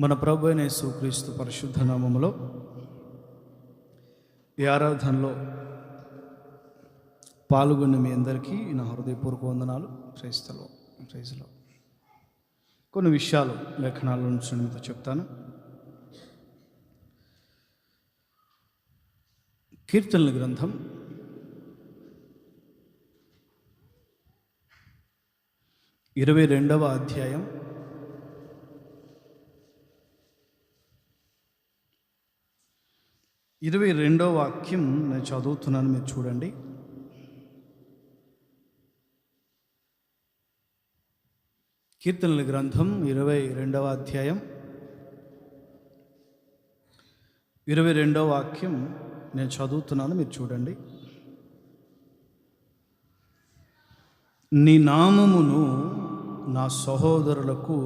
మన ప్రభు అయిన యేసుక్రీస్తు పరిశుద్ధ నామములో ఈ ఆరాధనలో పాల్గొన్న మీ అందరికీ నా హృదయపూర్వక వందనాలు. ప్రైజ్లో కొన్ని విషయాలు లేఖనాల నుంచి మీతో చెప్తాను. కీర్తనల గ్రంథం 22వ అధ్యాయం 22వ వాక్యం నేను చదువుతున్నాను, మీరు చూడండి. కీర్తనల గ్రంథం 22వ అధ్యాయం 22వ వాక్యం నేను చదువుతున్నాను, మీరు చూడండి. నీ నామమును నా సహోదరులకు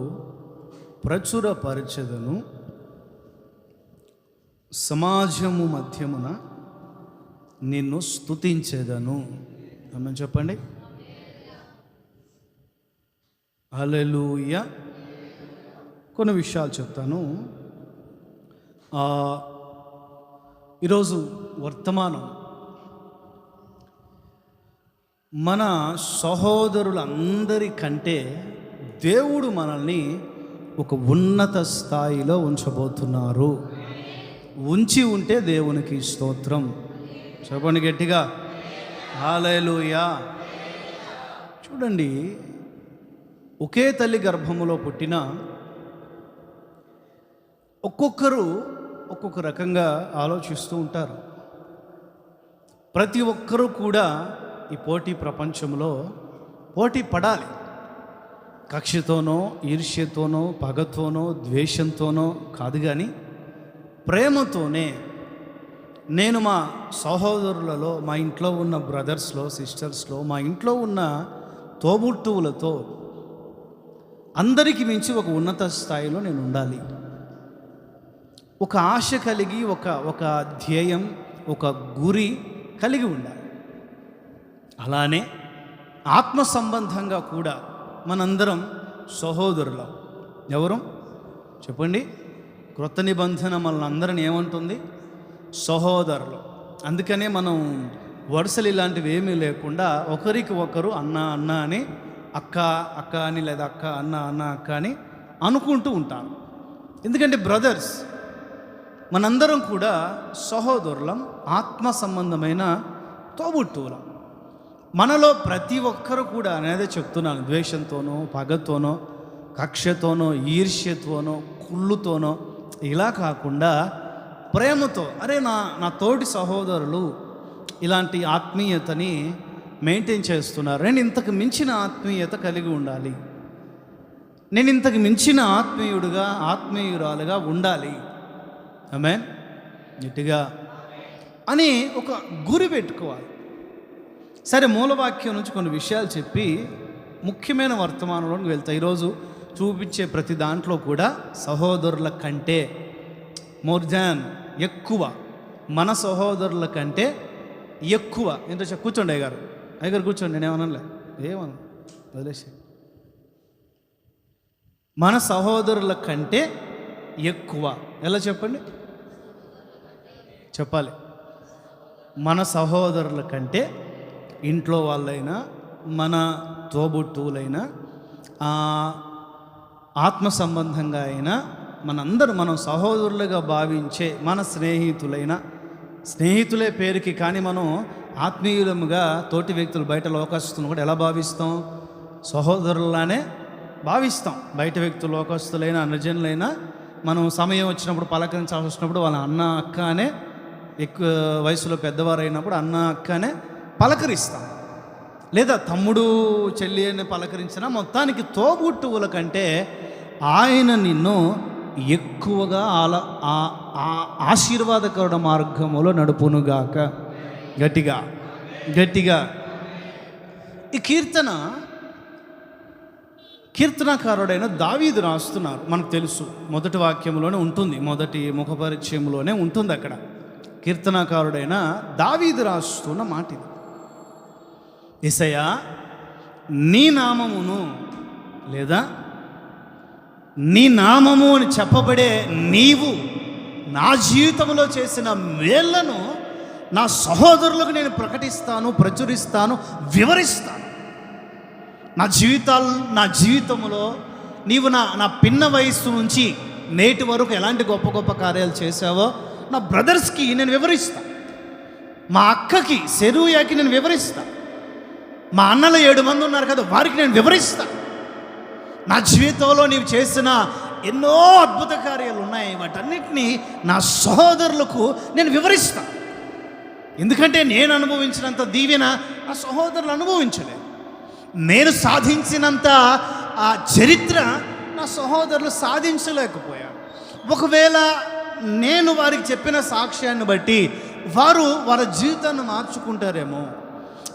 ప్రచురపరచెదను, సమాజము మధ్యమున నిన్ను స్తుతించెదను. అమ్మని చెప్పండి. హల్లెలూయా. కొన్ని విషయాలు చెప్తాను. ఈరోజు వర్తమానం మన సహోదరులందరికంటే దేవుడు మనల్ని ఒక ఉన్నత స్థాయిలో ఉంచబోతున్నారు. ఉంచి ఉంటే దేవునికి స్తోత్రం. చెప్పండి గట్టిగా హల్లెలూయా. చూడండి, ఒకే తల్లి గర్భములో పుట్టిన ఒక్కొక్కరు ఒక్కొక్క రకంగా ఆలోచిస్తూ ఉంటారు. ప్రతి ఒక్కరూ కూడా ఈ పోటీ ప్రపంచంలో పోటీ పడాలి. కక్షతోనో, ఈర్ష్యతోనో, పగతోనో, ద్వేషంతోనో కాదు, కానీ ప్రేమతోనే నేను మా సహోదరులలో, మా ఇంట్లో ఉన్న బ్రదర్స్లో, సిస్టర్స్లో, మా ఇంట్లో ఉన్న తోబుట్టువులతో అందరికీ మించి ఒక ఉన్నత స్థాయిలో నేను ఉండాలి. ఒక ఆశ కలిగి, ఒక ధ్యేయం, ఒక గురి కలిగి ఉండాలి. అలానే ఆత్మ సంబంధంగా కూడా మనందరం సహోదరులం. ఎవరు చెప్పండి? క్రొత్త నిబంధన మనల్ని అందరిని ఏమంటుంది? సహోదరులు. అందుకనే మనం వరుసలు ఇలాంటివి ఏమీ లేకుండా ఒకరికి ఒకరు అన్న అన్న అని, అక్క అక్క అని, లేదా అక్క అన్న అన్న అక్క అని అనుకుంటూ ఉంటాం. ఎందుకంటే బ్రదర్స్ మనందరం కూడా సహోదరులం, ఆత్మ సంబంధమైన తోబుట్టువులం. మనలో ప్రతి ఒక్కరు కూడా అనేదే చెప్తున్నాను, ద్వేషంతోనో, పగతోనో, కక్షతోనో, ఈర్ష్యతోనో, కుళ్ళుతోనో ఇలా కాకుండా ప్రేమతో, అరే నా తోటి సహోదరులు ఇలాంటి ఆత్మీయతని మెయింటైన్ చేస్తున్నారు, నేను ఇంతకు మించిన ఆత్మీయత కలిగి ఉండాలి, నేను ఇంతకు మించిన ఆత్మీయురాలుగా ఉండాలి. ఆమేన్. గట్టిగా అని ఒక గురి పెట్టుకోవాలి. సరే, మూలవాక్యం నుంచి కొన్ని విషయాలు చెప్పి ముఖ్యమైన వర్తమానంలోకి వెళ్తాయి. ఈరోజు చూపించే ప్రతి దాంట్లో కూడా సహోదరుల కంటే ఎక్కువ, మన సహోదరుల కంటే ఎక్కువ. ఏంటో కూర్చోండి అయ్యగారు కూర్చోండి, నేనేమనలే, ఏమన్నా వదిలేసి. మన సహోదరుల కంటే ఎక్కువ. ఎలా చెప్పండి? చెప్పాలి. మన సహోదరుల కంటే, ఇంట్లో వాళ్ళైనా, మన తోబుట్టువులైనా, ఆత్మ సంబంధంగా అయినా, మనం సహోదరులుగా భావించే మన స్నేహితులే పేరుకి, కానీ మనం ఆత్మీయులముగా తోటి వ్యక్తులు, బయట లోకస్తులను కూడా ఎలా భావిస్తాం? సహోదరులానే భావిస్తాం. బయట వ్యక్తులు, లోకస్తులైన, అన్నజనులైనా మనం సమయం వచ్చినప్పుడు పలకరించాల్సి వచ్చినప్పుడు వాళ్ళ అన్న అక్క అనే, ఎక్కువ వయసులో పెద్దవారు అయినప్పుడు అన్న అక్క అనే పలకరిస్తాం. లేదా తమ్ముడు చెల్లి అని పలకరించినా, మొత్తానికి తోబుట్టువుల కంటే ఆయన నిన్ను ఎక్కువగా ఆశీర్వాదకర మార్గములో నడుపునుగాక. గట్టిగా ఈ కీర్తనకారుడైన దావీదు రాస్తున్నారు. మనకు తెలుసు, మొదటి వాక్యంలోనే ఉంటుంది, మొదటి ముఖపరిచయంలోనే ఉంటుంది. అక్కడ కీర్తనకారుడైన దావీదు రాస్తున్న మాట ఇది. యేసయ్యా, నీ నామమును లేదా నీ నామము అని చెప్పబడే నీవు నా జీవితంలో చేసిన మేళ్లను నా సహోదరులకు నేను ప్రకటిస్తాను, ప్రచురిస్తాను, వివరిస్తాను. నా జీవితంలో నీవు నా పిన్న వయస్సు నుంచి నేటి వరకు ఎలాంటి గొప్ప గొప్ప కార్యాలు చేశావో నా బ్రదర్స్కి నేను వివరిస్తాను. మా అక్కకి సెరూయాకి నేను వివరిస్తాను. మా అన్నలు 7 మంది ఉన్నారు కదా, వారికి నేను వివరిస్తాను. నా జీవితంలో నీవు చేసిన ఎన్నో అద్భుత కార్యాలు ఉన్నాయి, వాటన్నిటినీ నా సహోదరులకు నేను వివరిస్తాను. ఎందుకంటే నేను అనుభవించినంత దీవెన నా సహోదరులు అనుభవించలేదు. నేను సాధించినంత ఆ చరిత్ర నా సహోదరులు సాధించలేకపోయారు. ఒకవేళ నేను వారికి చెప్పిన సాక్ష్యాన్ని బట్టి వారి జీవితాన్ని మార్చుకుంటారేమో,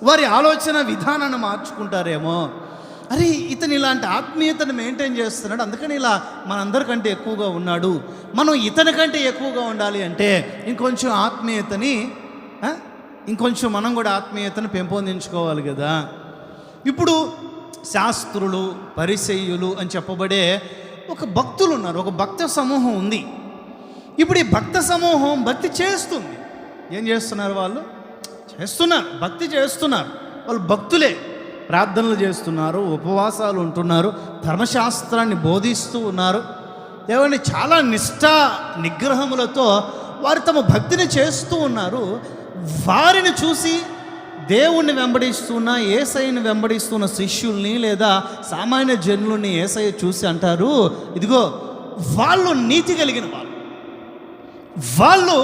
వారి ఆలోచన విధానాన్ని మార్చుకుంటారేమో. అరే, ఇతను ఇలాంటి ఆత్మీయతను మెయింటైన్ చేస్తున్నాడు, అందుకని ఇలా మనందరికంటే ఎక్కువగా ఉన్నాడు, మనం ఇతని కంటే ఎక్కువగా ఉండాలి అంటే ఇంకొంచెం ఆత్మీయతని ఇంకొంచెం మనం కూడా ఆత్మీయతను పెంపొందించుకోవాలి కదా. ఇప్పుడు శాస్త్రులు, పరిసయ్యులు అని చెప్పబడే ఒక భక్తులు ఉన్నారు, ఒక భక్త సమూహం ఉంది. ఇప్పుడు ఈ భక్త సమూహం భక్తి చేస్తుంది. ఏం చేస్తున్నారు? వాళ్ళు చేస్తున్నారు, భక్తి చేస్తున్నారు. వాళ్ళు భక్తులే, ప్రార్థనలు చేస్తున్నారు, ఉపవాసాలు ఉంటున్నారు, ధర్మశాస్త్రాన్ని బోధిస్తూ ఉన్నారు. ఏమంటే చాలా నిష్ఠా నిగ్రహములతో వారు తమ భక్తిని చేస్తూ ఉన్నారు. వారిని చూసి దేవుణ్ణి వెంబడిస్తున్న, యేసయ్యని వెంబడిస్తున్న శిష్యుల్ని లేదా సామాన్య జనులని యేసయ్య చూసి అంటారు, ఇదిగో వాళ్ళు నీతి కలిగిన వాళ్ళు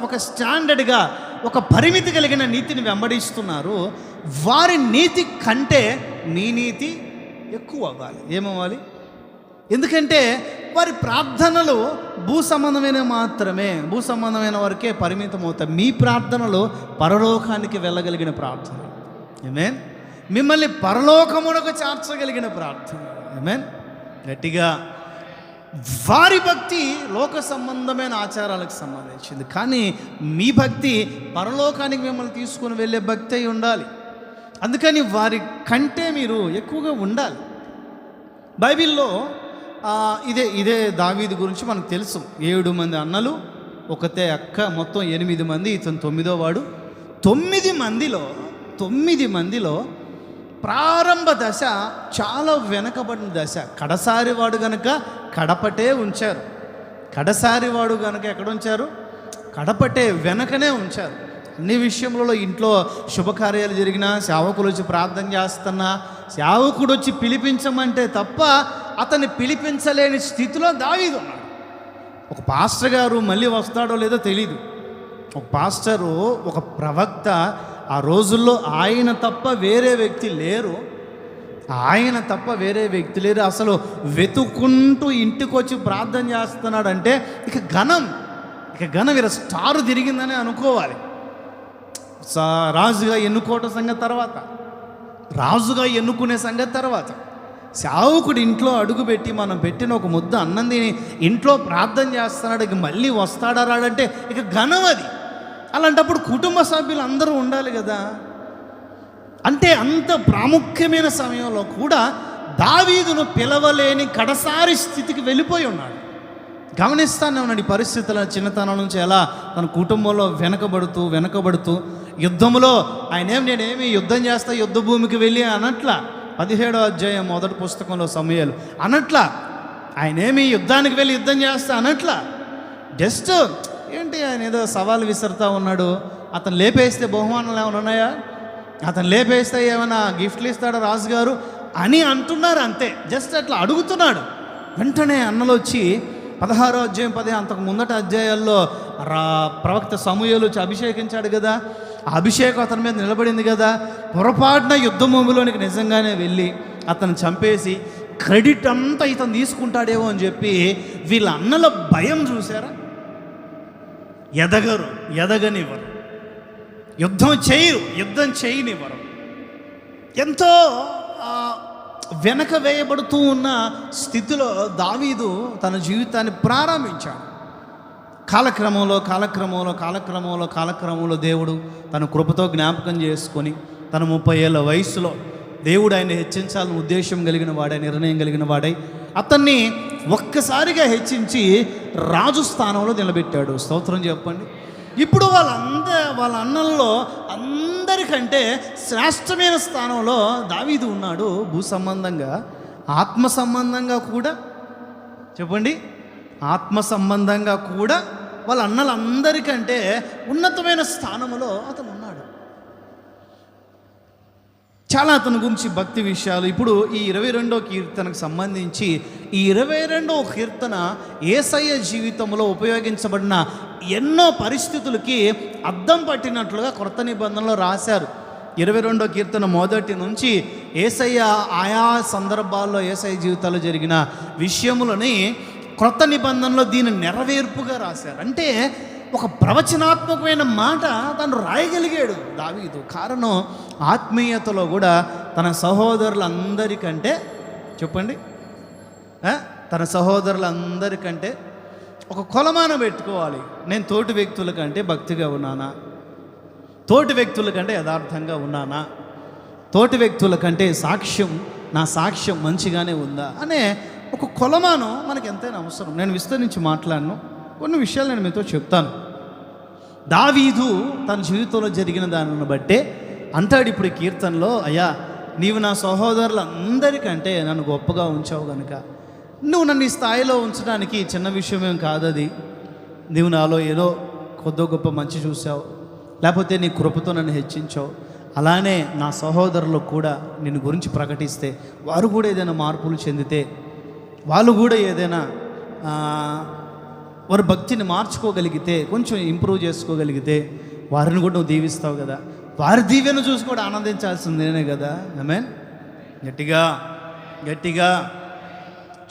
ఒక స్టాండర్డ్గా, ఒక పరిమితి కలిగిన నీతిని వెంబడిస్తున్నారు. వారి నీతి కంటే నీ నీతి ఎక్కువ అవ్వాలి. ఏమవ్వాలి? ఎందుకంటే వారి ప్రార్థనలు భూ సంబంధమైన వరకే పరిమితం అవుతాయి. మీ ప్రార్థనలు పరలోకానికి వెళ్ళగలిగిన ప్రార్థన. ఆమేన్. మిమ్మల్ని పరలోకమునకు చేర్చగలిగిన ప్రార్థన. ఆమేన్. గట్టిగా. వారి భక్తి లోక సంబంధమైన ఆచారాలకు సంబంధించింది, కానీ మీ భక్తి పరలోకానికి మిమ్మల్ని తీసుకుని వెళ్ళే భక్తి అయి ఉండాలి. అందుకని వారి కంటే మీరు ఎక్కువగా ఉండాలి. బైబిల్లో ఇదే దావీదు గురించి మనకు తెలుసు. 7 మంది అన్నలు, ఒకతే అక్క, మొత్తం 8 మంది. ఇతను 9వ వాడు. 9 మందిలో ప్రారంభ దశ చాలా వెనకబడిన దశ. కడసారి వాడు గనక కడపటే ఉంచారు. కడసారి వాడు గనక ఎక్కడ ఉంచారు? కడపటే, వెనకనే ఉంచారు. అన్ని విషయంలో ఇంట్లో శుభకార్యాలు జరిగినా, సేవకులు వచ్చి ప్రార్థన చేస్తున్నా, సేవకుడు వచ్చి పిలిపించమంటే తప్ప అతన్ని పిలిపించలేని స్థితిలో దావీదు ఉన్నాడు. ఒక పాస్టర్ గారు మళ్ళీ వస్తాడో లేదో తెలీదు. ఒక పాస్టరు, ఒక ప్రవక్త, ఆ రోజుల్లో ఆయన తప్ప వేరే వ్యక్తి లేరు. అసలు వెతుక్కుంటూ ఇంటికి వచ్చి ప్రార్థన చేస్తున్నాడంటే ఇక ఘనం వీర స్టారు తిరిగిందని అనుకోవాలి. రాజుగా ఎన్నుకోవటం సంగతి తర్వాత, రాజుగా ఎన్నుకునే సంగతి తర్వాత, సేవకుడు ఇంట్లో అడుగుపెట్టి మనం పెట్టిన ఒక ముద్ద అన్నం తిని ఇంట్లో ప్రార్థన చేస్తున్నాడు, ఇక మళ్ళీ వస్తాడా రాడంటే ఇక ఘనం అది. అలాంటప్పుడు కుటుంబ సభ్యులు అందరూ ఉండాలి కదా. అంటే అంత ప్రాముఖ్యమైన సమయంలో కూడా దావీదును పిలవలేని కడసారి స్థితికి వెళ్ళిపోయి ఉన్నాడు. గమనిస్తానే ఉన్నాడు ఈ పరిస్థితుల చిన్నతనం నుంచి ఎలా తన కుటుంబంలో వెనకబడుతూ యుద్ధంలో నేనేమి యుద్ధం చేస్తా, యుద్ధ భూమికి వెళ్ళి అనట్లా. 17వ అధ్యాయం మొదటి పుస్తకంలో సమూయేలు అనట్లా. ఆయనేమి యుద్ధానికి వెళ్ళి యుద్ధం చేస్తా అనట్లా. జస్ట్ ఏంటి, ఆయన ఏదో సవాల్ విసురుతా ఉన్నాడు. అతను లేపేస్తే బహుమానాలు ఏమైనా ఉన్నాయా, అతను లేపేస్తే ఏమైనా గిఫ్ట్లు ఇస్తాడా రాజుగారు అని అంటున్నారు అంతే. జస్ట్ అట్లా అడుగుతున్నాడు. వెంటనే అన్నలు వచ్చి 16వ అధ్యాయం 10 అంతకు ముందట అధ్యాయాల్లో ప్రవక్త సమూయేలు వచ్చి అభిషేకించాడు కదా. ఆ అభిషేకం అతని మీద నిలబడింది కదా. పొరపాటున యుద్ధ భూమిలోనికి నిజంగానే వెళ్ళి అతను చంపేసి క్రెడిట్ అంతా ఇతను తీసుకుంటాడేమో అని చెప్పి వీళ్ళ అన్నల భయం చూసారా. ఎదగనివ్వరు, యుద్ధం చేయనివ్వరు. ఎంతో వెనక వేయబడుతూ ఉన్న స్థితిలో దావీదు తన జీవితాన్ని ప్రారంభించాడు. కాలక్రమంలో దేవుడు తన కృపతో జ్ఞాపకం చేసుకొని తన 30 ఏళ్ళ వయసులో దేవుడు ఆయన హెచ్చించాలని ఉద్దేశం కలిగిన వాడై, నిర్ణయం కలిగిన వాడై అతన్ని ఒక్కసారిగా హెచ్చించి రాజు స్థానంలో నిలబెట్టాడు. స్తోత్రం చెప్పండి. ఇప్పుడు వాళ్ళ అన్నల్లో అందరికంటే శ్రేష్టమైన స్థానంలో దావీదు ఉన్నాడు. భూ సంబంధంగా, ఆత్మ సంబంధంగా కూడా. చెప్పండి, ఆత్మ సంబంధంగా కూడా వాళ్ళ అన్నలందరికంటే ఉన్నతమైన స్థానంలో అతను ఉన్నాడు. చాలా అతని గురించి భక్తి విషయాలు. ఇప్పుడు ఈ 22వ కీర్తనకు సంబంధించి ఈ 22వ కీర్తన యేసయ్య జీవితంలో ఉపయోగించబడిన ఎన్నో పరిస్థితులకి అద్దం పట్టినట్లుగా క్రొత్త నిబంధనలో రాశారు. 22వ కీర్తన మొదటి నుంచి యేసయ్య ఆయా సందర్భాల్లో యేసయ్య జీవితాల్లో జరిగిన విషయములని క్రొత్త నిబంధనలో దీని నెరవేర్పుగా రాశారు. అంటే ఒక ప్రవచనాత్మకమైన మాట తను రాయగలిగాడు దావీదు. కారణం ఆత్మీయతలో కూడా తన సహోదరులందరికంటే, చెప్పండి, తన సహోదరులందరికంటే ఒక కొలమానం పెట్టుకోవాలి. నేను తోటి వ్యక్తుల కంటే భక్తిగా ఉన్నానా, తోటి వ్యక్తుల కంటే యథార్థంగా ఉన్నానా, తోటి వ్యక్తుల కంటే నా సాక్ష్యం మంచిగానే ఉందా అనే ఒక కొలమానం మనకు ఎంతైనా అవసరం. నేను విస్తరించి మాట్లాడను, కొన్ని విషయాలు నేను మీతో చెప్తాను. దావీదు తన జీవితంలో జరిగిన దానిని బట్టే అంటాడు ఇప్పుడు కీర్తనలో, అయ్యా నీవు నా సహోదరులందరికంటే నన్ను గొప్పగా ఉంచావు కనుక నువ్వు నన్ను ఈ స్థాయిలో ఉంచడానికి చిన్న విషయమేం కాదది. నీవు నాలో ఏదో కొద్దో గొప్ప మంచి చూసావు, లేకపోతే నీ కృపతో నన్ను హెచ్చించావు. అలానే నా సహోదరులు కూడా నిన్ను గురించి ప్రకటిస్తే, వారు కూడా ఏదైనా మార్పులు చెందితే, వాళ్ళు కూడా ఏదైనా వారి భక్తిని మార్చుకోగలిగితే, కొంచెం ఇంప్రూవ్ చేసుకోగలిగితే, వారిని కూడా నువ్వు దీవిస్తావు కదా. వారి దీవెను చూసి కూడా ఆనందించాల్సిందేనే కదా. ఆమేన్. గట్టిగా గట్టిగా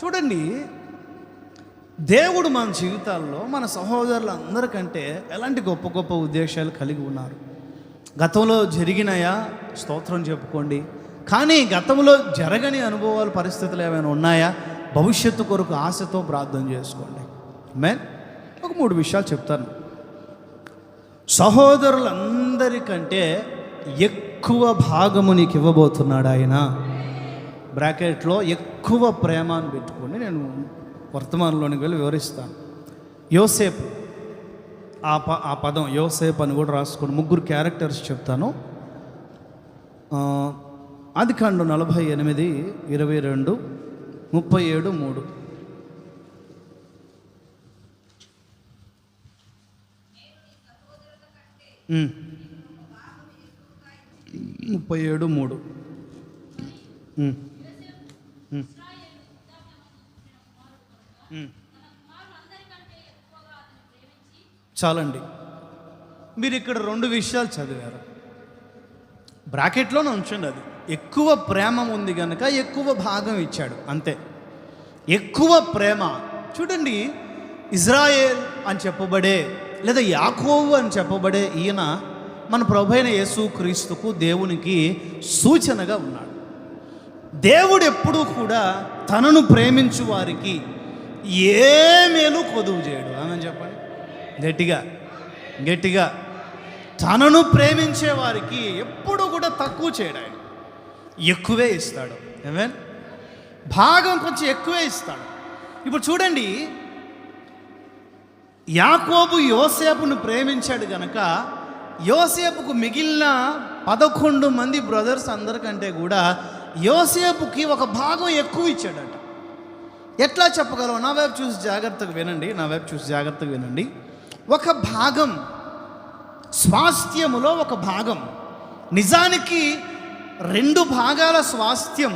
చూడండి, దేవుడు మన జీవితాల్లో మన సహోదరులందరికంటే ఎలాంటి గొప్ప గొప్ప ఉద్దేశాలు కలిగి ఉన్నారు. గతంలో జరిగినాయా, స్తోత్రం చెప్పుకోండి. కానీ గతంలో జరగని అనుభవాలు, పరిస్థితులు ఏమైనా ఉన్నాయా, భవిష్యత్తు కొరకు ఆశతో ప్రార్థన చేసుకోండి. ఆమేన్. ఒక 3 విషయాలు చెప్తాను. సహోదరులందరికంటే ఎక్కువ భాగము నీకు ఇవ్వబోతున్నాడు ఆయన. బ్రాకెట్లో ఎక్కువ ప్రేమ అని పెట్టుకొని నేను వర్తమానంలోనికి వెళ్ళి వివరిస్తాను. యోసేపు, ఆ పదం యోసేపు అని కూడా రాసుకొని 3 క్యారెక్టర్స్ చెప్తాను. ఆదికాండం 48, 22, 37, 3. ముప్పై 37, 3. చాలండి. మీరు ఇక్కడ 2 విషయాలు చదివారు, బ్రాకెట్లోనే ఉంచండి. అది ఎక్కువ ప్రేమ ఉంది కనుక ఎక్కువ భాగం ఇచ్చాడు, అంతే. ఎక్కువ ప్రేమ. చూడండి, ఇజ్రాయేల్ అని చెప్పబడే లేదా యాకోబు అని చెప్పబడే ఈయన మన ప్రభువైన యేసు క్రీస్తుకు, దేవునికి సూచనగా ఉన్నాడు. దేవుడు ఎప్పుడూ కూడా తనను ప్రేమించు వారికి ఏ మేలు కొదువు చేయడు. ఆమె చెప్పండి గట్టిగా గట్టిగా. తనను ప్రేమించే వారికి ఎప్పుడూ కూడా తక్కువ చేయడు, ఆయన ఎక్కువే ఇస్తాడు. ఆమేన్. భాగం కొంచెం ఎక్కువే ఇస్తాడు. ఇప్పుడు చూడండి, యాకోబు యోసేపును ప్రేమించాడు గనక యోసేపుకు మిగిలిన 11 మంది బ్రదర్స్ అందరికంటే కూడా యోసేపుకి ఒక భాగం ఎక్కువ ఇచ్చాడట. ఎట్లా చెప్పగలవు? నా వైపు చూసి జాగ్రత్తగా వినండి. ఒక భాగం స్వాస్థ్యములో ఒక భాగం, నిజానికి 2 భాగాల స్వాస్థ్యం.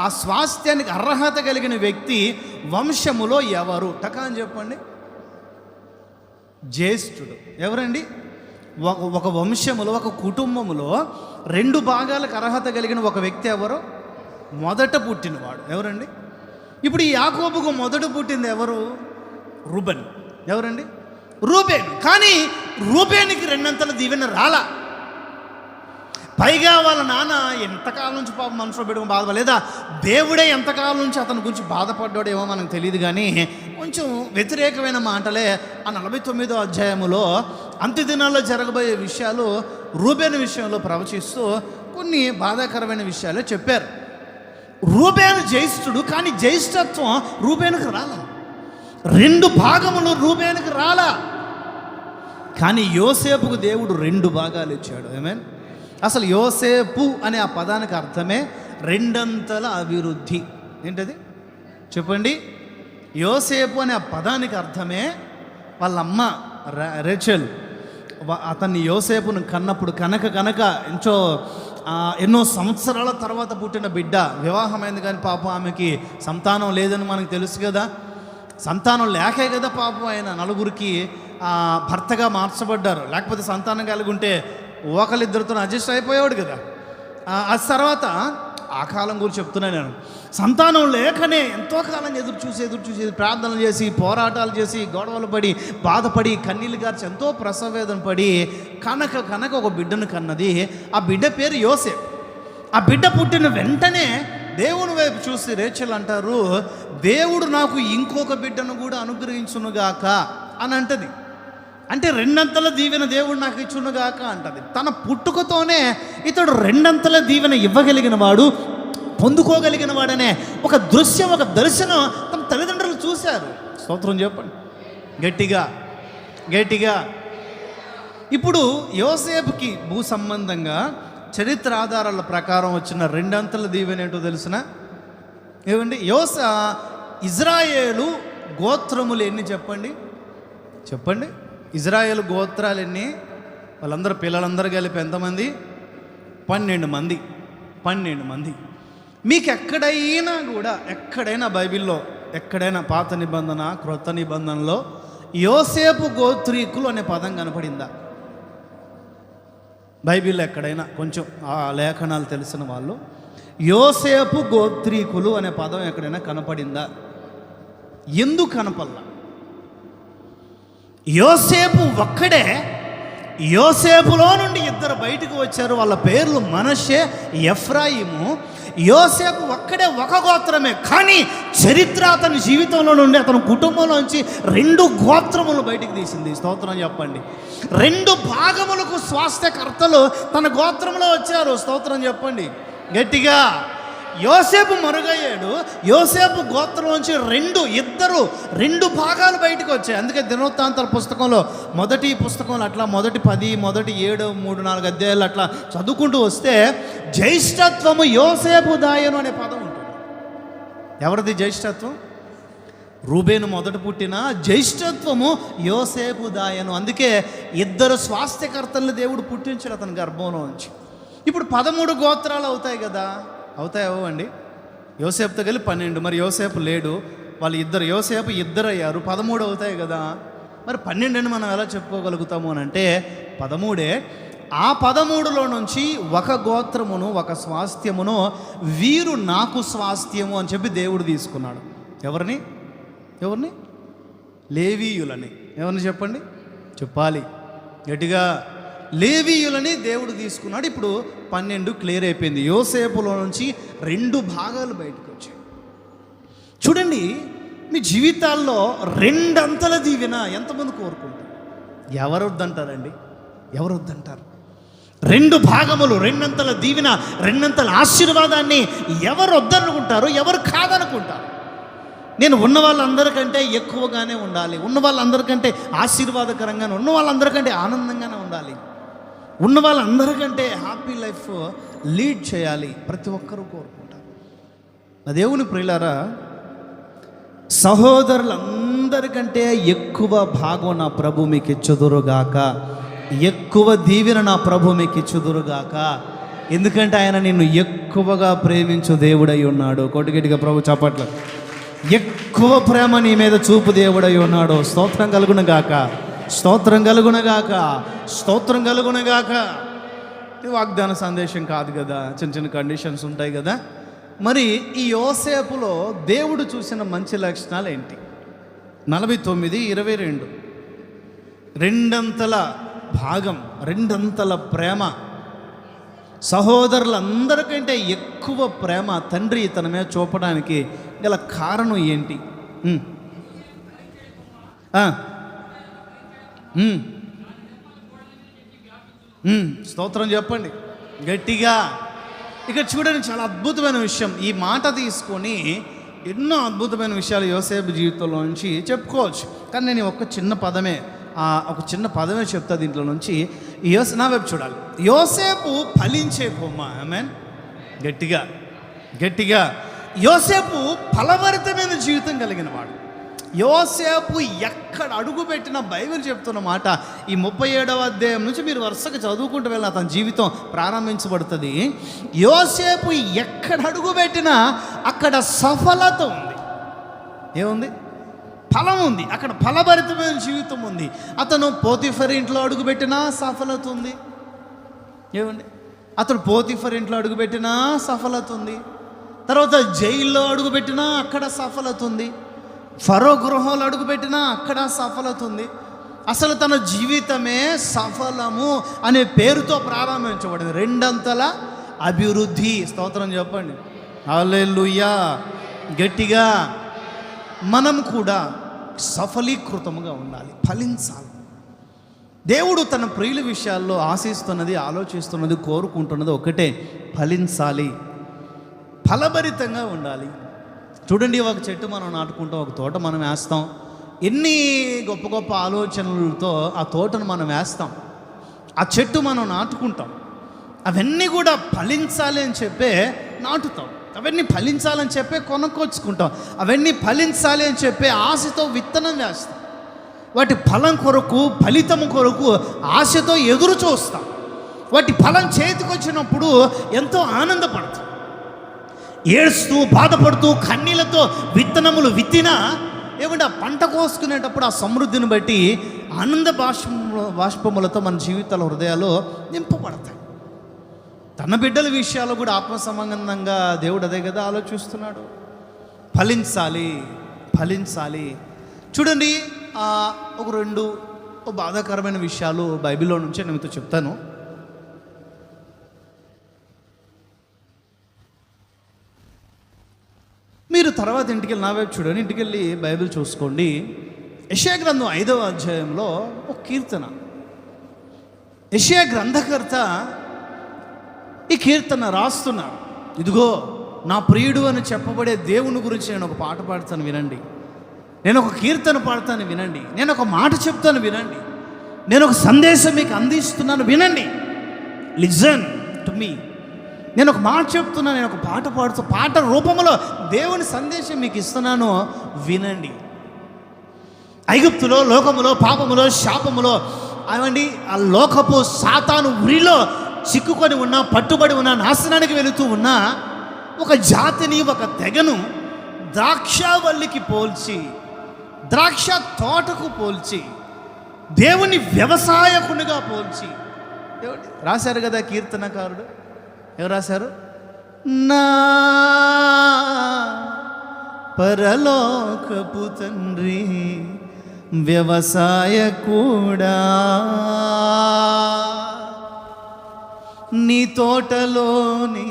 ఆ స్వాస్థ్యానికి అర్హత కలిగిన వ్యక్తి వంశములో ఎవరు? టకాని చెప్పండి. జ్యేష్ఠుడు. ఎవరండి? ఒక వంశములో, ఒక కుటుంబములో 2 భాగాలకు అర్హత కలిగిన ఒక వ్యక్తి ఎవరు? మొదట పుట్టినవాడు. ఎవరండి? ఇప్పుడు ఈ యాకోబుకు మొదట పుట్టింది ఎవరు? రూబెన్. ఎవరండి? రూబేను. కానీ రూబేనికి 2 దీవెన రాలా. పైగా వాళ్ళ నాన్న ఎంతకాలం నుంచి పాపం మనసులో పెట్టుకుని బాధపడ, లేదా దేవుడే ఎంతకాలం నుంచి అతని గురించి బాధపడ్డాడేమో మనకు తెలియదు. కానీ కొంచెం వ్యతిరేకమైన మాటలే ఆ 49వ అధ్యాయములో అంత్య దినాల్లో జరగబోయే విషయాలు రూబేను విషయంలో ప్రవచిస్తూ కొన్ని బాధాకరమైన విషయాలే చెప్పారు. రూబేను జ్యేష్ఠుడు, కానీ జ్యేష్ఠత్వం రూబేనుకు రాలా. 2 భాగములు రూబేనుకు రాలా. కానీ యోసేపుకు దేవుడు 2 భాగాలు ఇచ్చాడు. ఆమేన్. అసలు యోసేపు అనే ఆ పదానికి అర్థమే 2 అభివృద్ధి. ఏంటది చెప్పండి? యోసేపు అనే ఆ పదానికి అర్థమే వాళ్ళ అమ్మ రేచెల్ అతన్ని యోసేపును కన్నప్పుడు కనుక ఎన్నో సంవత్సరాల తర్వాత పుట్టిన బిడ్డ, వివాహమైంది కానీ పాపం ఆమెకి సంతానం లేదని మనకు తెలుసు కదా. సంతానం లేకే కదా పాపం ఆయన 4గురికి భర్తగా మార్చబడ్డారు. లేకపోతే సంతానం కలిగి ఉంటే ఒకరిద్దరితో అడ్జస్ట్ అయిపోయేవాడు కదా. ఆ తర్వాత ఆ కాలం గురించి చెప్తున్నాను నేను. సంతానం లేకనే ఎంతో కాలం ఎదురు చూసి ప్రార్థనలు చేసి, పోరాటాలు చేసి, గొడవలు పడి, బాధపడి, కన్నీళ్ళు గార్చి, ఎంతో ప్రసవేదన పడి కనక ఒక బిడ్డను కన్నది. ఆ బిడ్డ పేరు యోసేపు. ఆ బిడ్డ పుట్టిన వెంటనే దేవుని వైపు చూసి రేచెల్ అంటారు, దేవుడు నాకు ఇంకొక బిడ్డను కూడా అనుగ్రహించునుగాక అని అంటది. అంటే 2 దీవెన దేవుడు నాకు ఇచ్చునుగాక అంటది. తన పుట్టుకతోనే ఇతడు 2 దీవెన ఇవ్వగలిగిన వాడు, పొందుకోగలిగిన వాడనే ఒక దృశ్యం, ఒక దర్శనం తమ తల్లిదండ్రులు చూశారు. స్తోత్రం చెప్పండి గట్టిగా. ఇప్పుడు యోసేపుకి భూ సంబంధంగా చరిత్ర ఆధారాల ప్రకారం వచ్చిన 2 దీవెన ఏంటో తెలిసిన ఏమండి? ఇజ్రాయేలు గోత్రములు ఎన్ని చెప్పండి? ఇజ్రాయేలు గోత్రాలు ఎన్ని? వాళ్ళందరూ పిల్లలందరూ కలిపి ఎంతమంది? 12 మంది. మీకు ఎక్కడైనా బైబిల్లో ఎక్కడైనా పాత నిబంధన, క్రొత్త నిబంధనలో యోసేపు గోత్రీకులు అనే పదం కనపడిందా? బైబిల్లో ఎక్కడైనా కొంచెం ఆ లేఖనాలు తెలిసిన వాళ్ళు యోసేపు గోత్రీకులు అనే పదం ఎక్కడైనా కనపడిందా? ఎందుకు కనపల్లా? యోసేపు ఒక్కడే, యోసేపులో నుండి 2 బయటకు వచ్చారు. వాళ్ళ పేర్లు మనష్షే, ఎఫ్రాయిము. యోసేపు ఒక్కడే, ఒక గోత్రమే. కానీ చరిత్ర అతని జీవితంలో నుండి, అతని కుటుంబంలోంచి 2 గోత్రములు బయటికి తీసింది. స్తోత్రం చెప్పండి. 2 భాగములకు స్వాస్థ్యకర్తలు తన గోత్రంలో వచ్చారు. స్తోత్రం చెప్పండి గట్టిగా. యోసేపు మరుగయ్యాడు. యోసేపు గోత్రంలోంచి 2 భాగాలు బయటకు వచ్చాయి. అందుకే దినవృత్తాంతాల పుస్తకంలో మొదటి పుస్తకంలో అట్లా మొదటి 10, మొదటి 7, 3, 4 అధ్యాయాలు అట్లా చదువుకుంటూ వస్తే జ్యేష్ఠత్వము యోసేపు దాయను అనే పదం ఉంటుంది. ఎవరిది జ్యేష్ఠత్వం? రూబేను మొదట పుట్టిన జ్యేష్ఠత్వము యోసేపు దాయను. అందుకే 2 స్వాస్థ్యకర్తలను దేవుడు పుట్టించాడు అతని గర్భంలో నుంచి. ఇప్పుడు 13 గోత్రాలు అవుతాయి కదా. అవుతాయండి? యోసేపుతో కలిపి 12. మరి యోసేపు లేడు, వాళ్ళు యోసేపు 2 అయ్యారు, 13 అవుతాయి కదా. మరి 12 అని మనం ఎలా చెప్పుకోగలుగుతాము అని అంటే 13. ఆ 13లో నుంచి ఒక గోత్రమును, ఒక స్వాస్థ్యమును, వీరు నాకు స్వాస్థ్యము అని చెప్పి దేవుడు తీసుకున్నాడు. ఎవరిని? లేవీయులని. ఎవరిని చెప్పండి? చెప్పాలి గట్టిగా. లేవీయులని దేవుడు తీసుకున్నాడు. ఇప్పుడు 12 క్లియర్ అయిపోయింది. యోసేపులో నుంచి 2 భాగాలు బయటకు వచ్చాయి. చూడండి, మీ జీవితాల్లో 2 దీవెన ఎంతమంది కోరుకుంటారు? ఎవరు వద్దంటారండి? 2 భాగములు, 2 దీవెన, 2 ఆశీర్వాదాన్ని ఎవరు వద్దనుకుంటారు? ఎవరు కాదనుకుంటారు? నేను ఉన్న వాళ్ళందరికంటే ఎక్కువగానే ఉండాలి, ఉన్న వాళ్ళందరికంటే ఆశీర్వాదకరంగానే, ఉన్న వాళ్ళందరికంటే ఆనందంగానే ఉండాలి, ఉన్న వాళ్ళందరికంటే హ్యాపీ లైఫ్ లీడ్ చేయాలి. ప్రతి ఒక్కరూ కోరుకుంటారు. నా దేవుని ప్రియులారా, సహోదరులందరికంటే ఎక్కువ భాగం నా ప్రభు మీకు ఇచ్చుదురుగాక, ఎక్కువ దీవెన నా ప్రభు మీకు ఇచ్చుదురుగాక. ఎందుకంటే ఆయన నిన్ను ఎక్కువగా ప్రేమించు దేవుడై ఉన్నాడు. కొట్టుగట్టిగా ప్రభు చప్పట్లు. ఎక్కువ ప్రేమ నీ మీద చూపు దేవుడై ఉన్నాడు. స్తోత్రం కలుగునగాక. ఇది వాగ్దాన సందేశం కాదు కదా, చిన్న కండిషన్స్ ఉంటాయి కదా. మరి ఈ యోసేపులో దేవుడు చూసిన మంచి లక్షణాలు ఏంటి? 49:22. 2 భాగం, 2 ప్రేమ, సహోదరులందరికంటే ఎక్కువ ప్రేమ తండ్రి తన మీద చూపడానికి గల కారణం ఏంటి? స్తోత్రం చెప్పండి గట్టిగా. ఇక్కడ చూడండి, చాలా అద్భుతమైన విషయం. ఈ మాట తీసుకొని ఎన్నో అద్భుతమైన విషయాలు యోసేపు జీవితంలో నుంచి చెప్పుకోవచ్చు. కానీ నేను ఒక చిన్న పదమే చెప్తా దీంట్లో నుంచి. నా వైపు చూడాలి. యోసేపు ఫలించే కొమ్మ. ఆమేన్. గట్టిగా యోసేపు ఫలభరితమైన జీవితం కలిగిన వాడు. యోసేపు ఎక్కడ అడుగుపెట్టిన బైబిల్ చెప్తున్న మాట, ఈ 37వ అధ్యాయం నుంచి మీరు వరుసగా చదువుకుంటూ వెళ్ళిన అతని జీవితం ప్రారంభించబడుతుంది. యోసేపు ఎక్కడ అడుగుపెట్టినా అక్కడ సఫలత ఉంది. ఏముంది? ఫలం ఉంది. అక్కడ ఫలభరితమైన జీవితం ఉంది. అతను పోతిఫర్ ఇంట్లో అడుగుపెట్టినా సఫలత ఉంది. ఏమండి? అతను పోతిఫర్ ఇంట్లో అడుగుపెట్టినా సఫలత ఉంది. తర్వాత జైల్లో అడుగుపెట్టినా అక్కడ సఫలత ఉంది. ఫరో గృహంలో అడుగుపెట్టినా అక్కడ సఫలత ఉంది. అసలు తన జీవితమే సఫలము అనే పేరుతో ప్రారంభించబడింది. 2 అంతల అభివృద్ధి. స్తోత్రం చెప్పండి. హల్లెలూయా. గట్టిగా మనం కూడా సఫలీకృతముగా ఉండాలి, ఫలించాలి. దేవుడు తన ప్రియుల విషయాల్లో ఆశిస్తున్నది, ఆలోచిస్తున్నది, కోరుకుంటున్నది ఒకటే, ఫలించాలి, ఫలభరితంగా ఉండాలి. చూడండి, ఒక చెట్టు మనం నాటుకుంటాం, ఒక తోట మనం వేస్తాం. ఎన్ని గొప్ప గొప్ప ఆలోచనలతో ఆ తోటను మనం వేస్తాం, ఆ చెట్టు మనం నాటుకుంటాం. అవన్నీ కూడా ఫలించాలి అని చెప్పే నాటుతాం. అవన్నీ ఫలించాలని చెప్పే కొనుక్కొచ్చుకుంటాం. అవన్నీ ఫలించాలి అని చెప్పే ఆశతో విత్తనం వేస్తాం. వాటి ఫలం కొరకు, ఫలితం కొరకు ఆశతో ఎదురు చూస్తాం. వాటి ఫలం చేతికి వచ్చినప్పుడు ఎంతో ఆనందపడతాం. ఏడుస్తూ బాధపడుతూ కన్నీళ్లతో విత్తనములు విత్తినా ఏమంటే ఆ పంట కోసుకునేటప్పుడు ఆ సమృద్ధిని బట్టి ఆనంద బాష్పములతో మన జీవితాల హృదయాలు నింపబడతాయి. తన బిడ్డల విషయాలు కూడా ఆత్మ సంబంధంగా దేవుడు అదే కదా ఆలోచిస్తున్నాడు. ఫలించాలి. చూడండి, ఒక 2 బాధాకరమైన విషయాలు బైబిల్లో నుంచి నేను మీతో చెప్తాను. మీరు తర్వాత ఇంటికెళ్ళి నా వైపు చూడండి, ఇంటికెళ్ళి బైబిల్ చూసుకోండి. యెషయా గ్రంథం 5వ అధ్యాయంలో ఒక కీర్తన. యెషయా గ్రంథకర్త ఈ కీర్తన రాస్తున్నారు. ఇదిగో నా ప్రియుడు అని చెప్పబడే దేవుని గురించి నేను ఒక పాట పాడతాను వినండి. నేను ఒక కీర్తన పాడతాను వినండి. నేను ఒక మాట చెప్తాను వినండి. నేను ఒక సందేశం మీకు అందిస్తున్నాను వినండి. Listen to me. నేను ఒక మాట చెప్తున్నా, నేను ఒక పాట పాడుతూ పాట రూపంలో దేవుని సందేశం మీకు ఇస్తున్నాను వినండి. ఐగుప్తులో, లోకములో, పాపములో, శాపములో అవండి ఆ లోకపు సాతాను ఉరిలో చిక్కుకొని ఉన్న, పట్టుబడి ఉన్న, నాశనానికి వెళుతూ ఉన్న ఒక జాతిని, ఒక తెగను ద్రాక్షావల్లికి పోల్చి, ద్రాక్ష తోటకు పోల్చి, దేవుని వ్యవసాయకునిగా పోల్చి రాశారు కదా కీర్తనకారుడు. ఎవరు రాశారు? నా పరలోకపు తండ్రి వ్యవసాయకుడా, నీ తోటలోని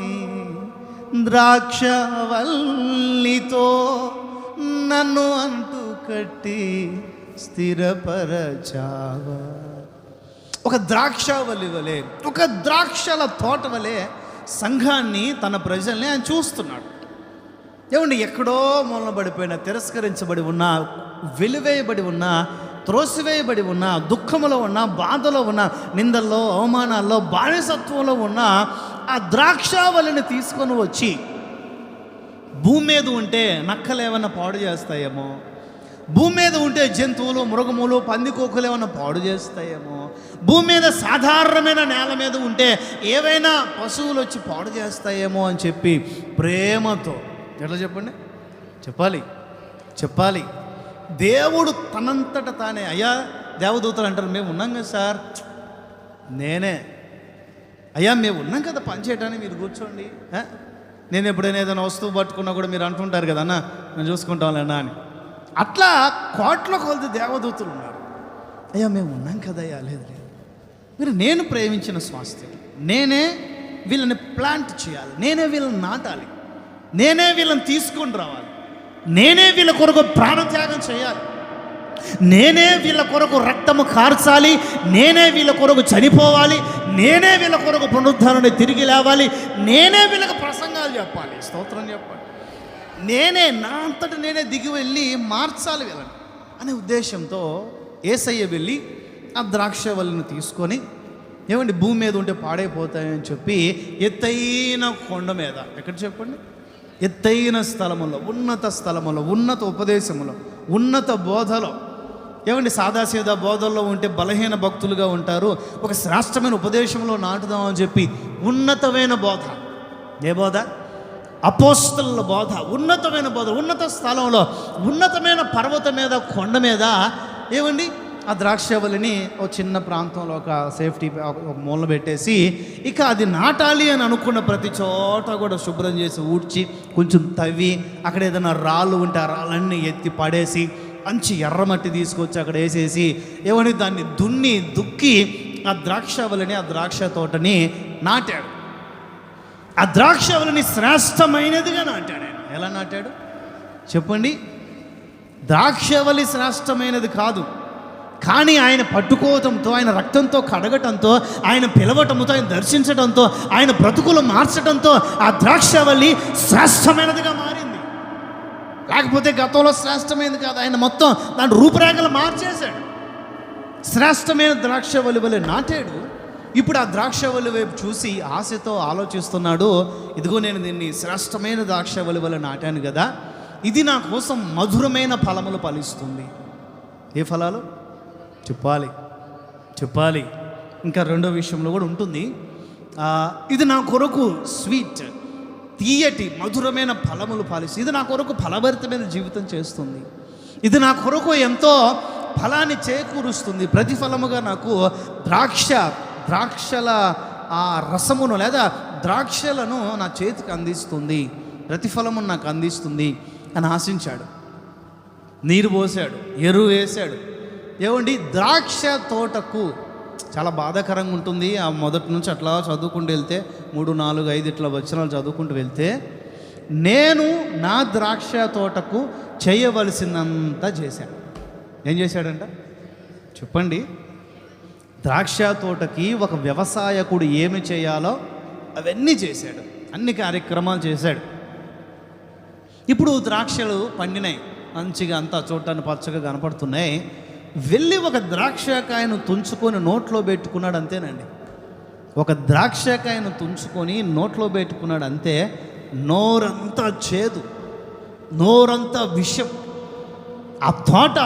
ద్రాక్షవల్లితో నన్ను అంటు కట్టి స్థిరపరచావా. ఒక ద్రాక్షవల్లి వలె, ఒక ద్రాక్షల తోట వలె సంఘాన్ని, తన ప్రజల్ని ఆయన చూస్తున్నాడు. ఏమండి, ఎక్కడో మూలనబడిపోయిన, తిరస్కరించబడి ఉన్న, వెలివేయబడి ఉన్న, త్రోసివేయబడి ఉన్న, దుఃఖంలో ఉన్న, బాధలో ఉన్న, నిందల్లో, అవమానాల్లో, బానిసత్వంలో ఉన్న ఆ ద్రాక్షావళిని తీసుకొని వచ్చి భూమి మీద ఉంటే నక్కలు ఏమన్నా పాడు చేస్తాయేమో, భూమి మీద ఉంటే జంతువులు, మృగములు, పందికోకులు ఏమన్నా పాడు చేస్తాయేమో, భూమి మీద సాధారణమైన నేల మీద ఉంటే ఏవైనా పశువులు వచ్చి పాడు చేస్తాయేమో అని చెప్పి ప్రేమతో, ఎట్లా చెప్పండి, చెప్పాలి దేవుడు తనంతట తానే. అయ్యా దేవదూతలు అంటారు, మేము ఉన్నాం కదా సార్, నేనే అయ్యా మేము ఉన్నాం కదా పని చేయడానికి, మీరు కూర్చోండి. నేను ఎప్పుడైనా ఏదైనా వస్తువు పట్టుకున్నా కూడా మీరు అంటుంటారు కదా, అన్న నేను చూసుకుంటాంలేనా అని. అట్లా కోట్ల కొలది దేవదూతలు ఉన్నారు. అయ్యా మేము ఉన్నాం కదా, అయ్యా లేదు మీరు నేను ప్రేమించిన స్వాస్థ్యం, నేనే వీళ్ళని ప్లాంట్ చేయాలి, నేనే వీళ్ళని నాటాలి, నేనే వీళ్ళని తీసుకొని రావాలి, నేనే వీళ్ళ కొరకు ప్రాణత్యాగం చేయాలి. నేనే వీళ్ళ కొరకు రక్తము కార్చాలి, నేనే వీళ్ళ కొరకు చనిపోవాలి, నేనే వీళ్ళ కొరకు పునరుద్ధరణ తిరిగి లేవాలి, నేనే వీళ్ళకి ప్రసంగాలు చెప్పాలి, స్తోత్రం చెప్పాలి, నేనే నా అంతట నేనే దిగి వెళ్ళి మార్చాలి వీళ్ళని అనే ఉద్దేశంతో యేసయ్య వెళ్ళి ఆ ద్రాక్షవల్లిని తీసుకొని, ఏమండి భూమి మీద ఉంటే పాడైపోతాయని చెప్పి ఎత్తైన కొండ మీద, ఎక్కడ చెప్పండి, ఎత్తైన స్థలములో, ఉన్నత స్థలములో, ఉన్నత ఉపదేశములో, ఉన్నత బోధలో, ఏమండి సాదాసీదా బోధల్లో ఉంటే బలహీన భక్తులుగా ఉంటారు, ఒక శ్రేష్టమైన ఉపదేశంలో నాటుదామని చెప్పి ఉన్నతమైన బోధ, ఏ బోధ? అపోస్తలుల బోధ, ఉన్నతమైన బోధ, ఉన్నత స్థలంలో, ఉన్నతమైన పర్వతం మీద, కొండ మీద, ఏమండి ఆ ద్రాక్షవల్లిని ఒక చిన్న ప్రాంతంలో ఒక సేఫ్టీ ఒక మూల పెట్టేసి, ఇక అది నాటాలి అని అనుకున్న ప్రతి చోట కూడా శుభ్రం చేసి ఊడ్చి కొంచెం తవ్వి, అక్కడ ఏదైనా రాళ్ళు ఉంటే ఆ రాళ్ళన్నీ ఎత్తి పడేసి మంచి ఎర్రమట్టి తీసుకొచ్చి అక్కడ వేసేసి, ఏమని దాన్ని దుక్కి ఆ ద్రాక్షవల్లిని, ఆ ద్రాక్ష తోటని నాటాడు. ఆ ద్రాక్షవల్లిని శ్రేష్టమైనదిగా నాటాడు ఆయన. ఎలా నాటాడు చెప్పండి? ద్రాక్షవల్లి శ్రేష్టమైనది కాదు, కానీ ఆయన పట్టుకోవటంతో, ఆయన రక్తంతో కడగటంతో, ఆయన పిలవటంతో, ఆయన దర్శించడంతో, ఆయన బ్రతుకులు మార్చడంతో ఆ ద్రాక్షవల్లి శ్రేష్టమైనదిగా మారింది. లేకపోతే గతంలో శ్రేష్టమైనది కాదు, ఆయన మొత్తం దాని రూపురేఖలు మార్చేశాడు. శ్రేష్టమైన ద్రాక్షవల్లి వలె నాటాడు. ఇప్పుడు ఆ ద్రాక్షవల్లి వైపు చూసి ఆశతో ఆలోచిస్తున్నాడు, ఇదిగో నేను దీన్ని శ్రేష్టమైన ద్రాక్షవల్లి వలె నాటాను కదా, ఇది నా కోసం మధురమైన ఫలములు ఫలిస్తుంది. ఏ ఫలాలు చెప్పాలి. ఇంకా రెండో విషయంలో కూడా ఉంటుంది, ఇది నా కొరకు స్వీట్, తీయటి మధురమైన ఫలములు ఫలిస్తుంది, ఇది నా కొరకు ఫలభరితమైన జీవితం చేస్తుంది, ఇది నా కొరకు ఎంతో ఫలాన్ని చేకూరుస్తుంది, ప్రతిఫలముగా నాకు ద్రాక్షల ఆ రసమును లేదా ద్రాక్షలను నా చేతికి అందిస్తుంది, ప్రతిఫలమును నాకు అందిస్తుంది అని ఆశించాడు. నీరు పోసాడు, ఎరువు వేసాడు. ఏమండి ద్రాక్ష తోటకు చాలా బాధాకరంగా ఉంటుంది. ఆ మొదటి నుంచి అట్లా చదువుకుంటూ వెళ్తే 3, 4, 5 ఇట్లా వచనాలు చదువుకుంటూ వెళ్తే, నేను నా ద్రాక్ష తోటకు చేయవలసినంత చేశాను. ఏం చేశాడంట చెప్పండి? ద్రాక్ష తోటకి ఒక వ్యవసాయకుడు ఏమి చేయాలో అవన్నీ చేశాడు, అన్ని కార్యక్రమాలు చేశాడు. ఇప్పుడు ద్రాక్షలు పండినాయి, మంచిగా అంతా చూడటానికి పచ్చగా కనపడుతున్నాయి. వెళ్ళి ఒక ద్రాక్షకాయను తుంచుకొని నోట్లో పెట్టుకున్నాడు, అంతేనండి. ఒక ద్రాక్షకాయను తుంచుకొని నోట్లో పెట్టుకున్నాడు, అంతే. నోరంతా చేదు, నోరంతా విషం. ఆ తోట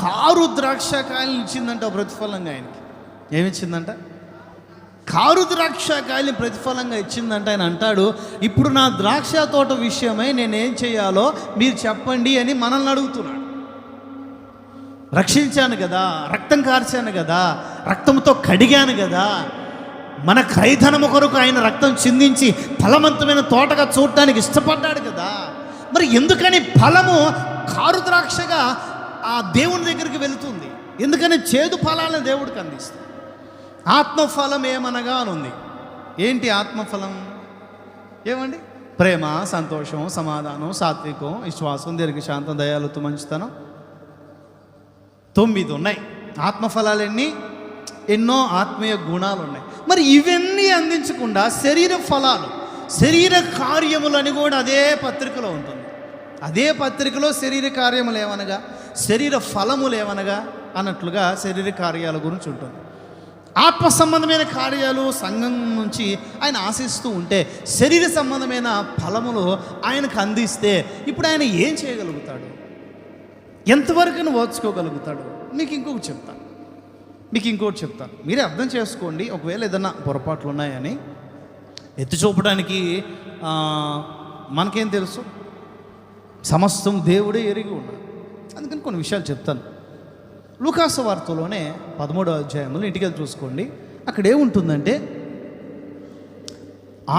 కారు ద్రాక్షకాయలు ఇచ్చిందంట ప్రతిఫలంగా. ఆయనకి ఏమిచ్చిందంట? కారు ద్రాక్షకాయల్ని ప్రతిఫలంగా ఇచ్చిందంట. ఆయన అంటాడు, ఇప్పుడు నా ద్రాక్ష తోట విషయమై నేనేం చేయాలో మీరు చెప్పండి అని మనల్ని అడుగుతున్నాడు. రక్షించాను కదా, రక్తం కార్చాను కదా, రక్తంతో కడిగాను కదా, మన క్రైధనము కొరకు ఆయన రక్తం చిందించి ఫలవంతమైన తోటగా చూడటానికి ఇష్టపడ్డాడు కదా, మరి ఎందుకని ఫలము కారు ద్రాక్షగా ఆ దేవుని దగ్గరికి వెళుతుంది? ఎందుకని చేదు ఫలాలను దేవుడికి అందిస్తుంది? ఆత్మఫలం ఏమనగా అని ఉంది. ఏంటి ఆత్మఫలం? ఏమండి? ప్రేమ, సంతోషం, సమాధానం, సాత్వికం, విశ్వాసం, దీర్ఘశాంతం, దయాళుత్వం, మంచితనం, 9 ఉన్నాయి. ఆత్మఫలాలన్నీ ఎన్నో ఆత్మీయ గుణాలు ఉన్నాయి. మరి ఇవన్నీ అందించకుండా శరీర ఫలాలు, శరీర కార్యములని కూడా అదే పత్రికలో ఉంటుంది. అదే పత్రికలో శరీర కార్యములు ఏమనగా, శరీర ఫలములు ఏమనగా అన్నట్లుగా శరీర కార్యాల గురించి ఉంటుంది. ఆత్మ సంబంధమైన కార్యాలు సంఘం నుంచి ఆయన ఆశిస్తూ ఉంటే, శరీర సంబంధమైన ఫలములు ఆయనకు అందిస్తే ఇప్పుడు ఆయన ఏం చేయగలుగుతాడు? ఎంతవరకు ఓర్చుకోగలుగుతాడు? మీకు ఇంకొకటి చెప్తాను, మీరే అర్థం చేసుకోండి. ఒకవేళ ఏదన్నా పొరపాట్లు ఉన్నాయని ఎత్తి చూపడానికి మనకేం తెలుసు? సమస్తం దేవుడే ఎరిగి ఉన్నాడు. అందుకని కొన్ని విషయాలు చెప్తాను. లూకాసు వార్తలోనే 13వ అధ్యాయంలో ఇంటికి వెళ్ళి చూసుకోండి. అక్కడ ఏముంటుందంటే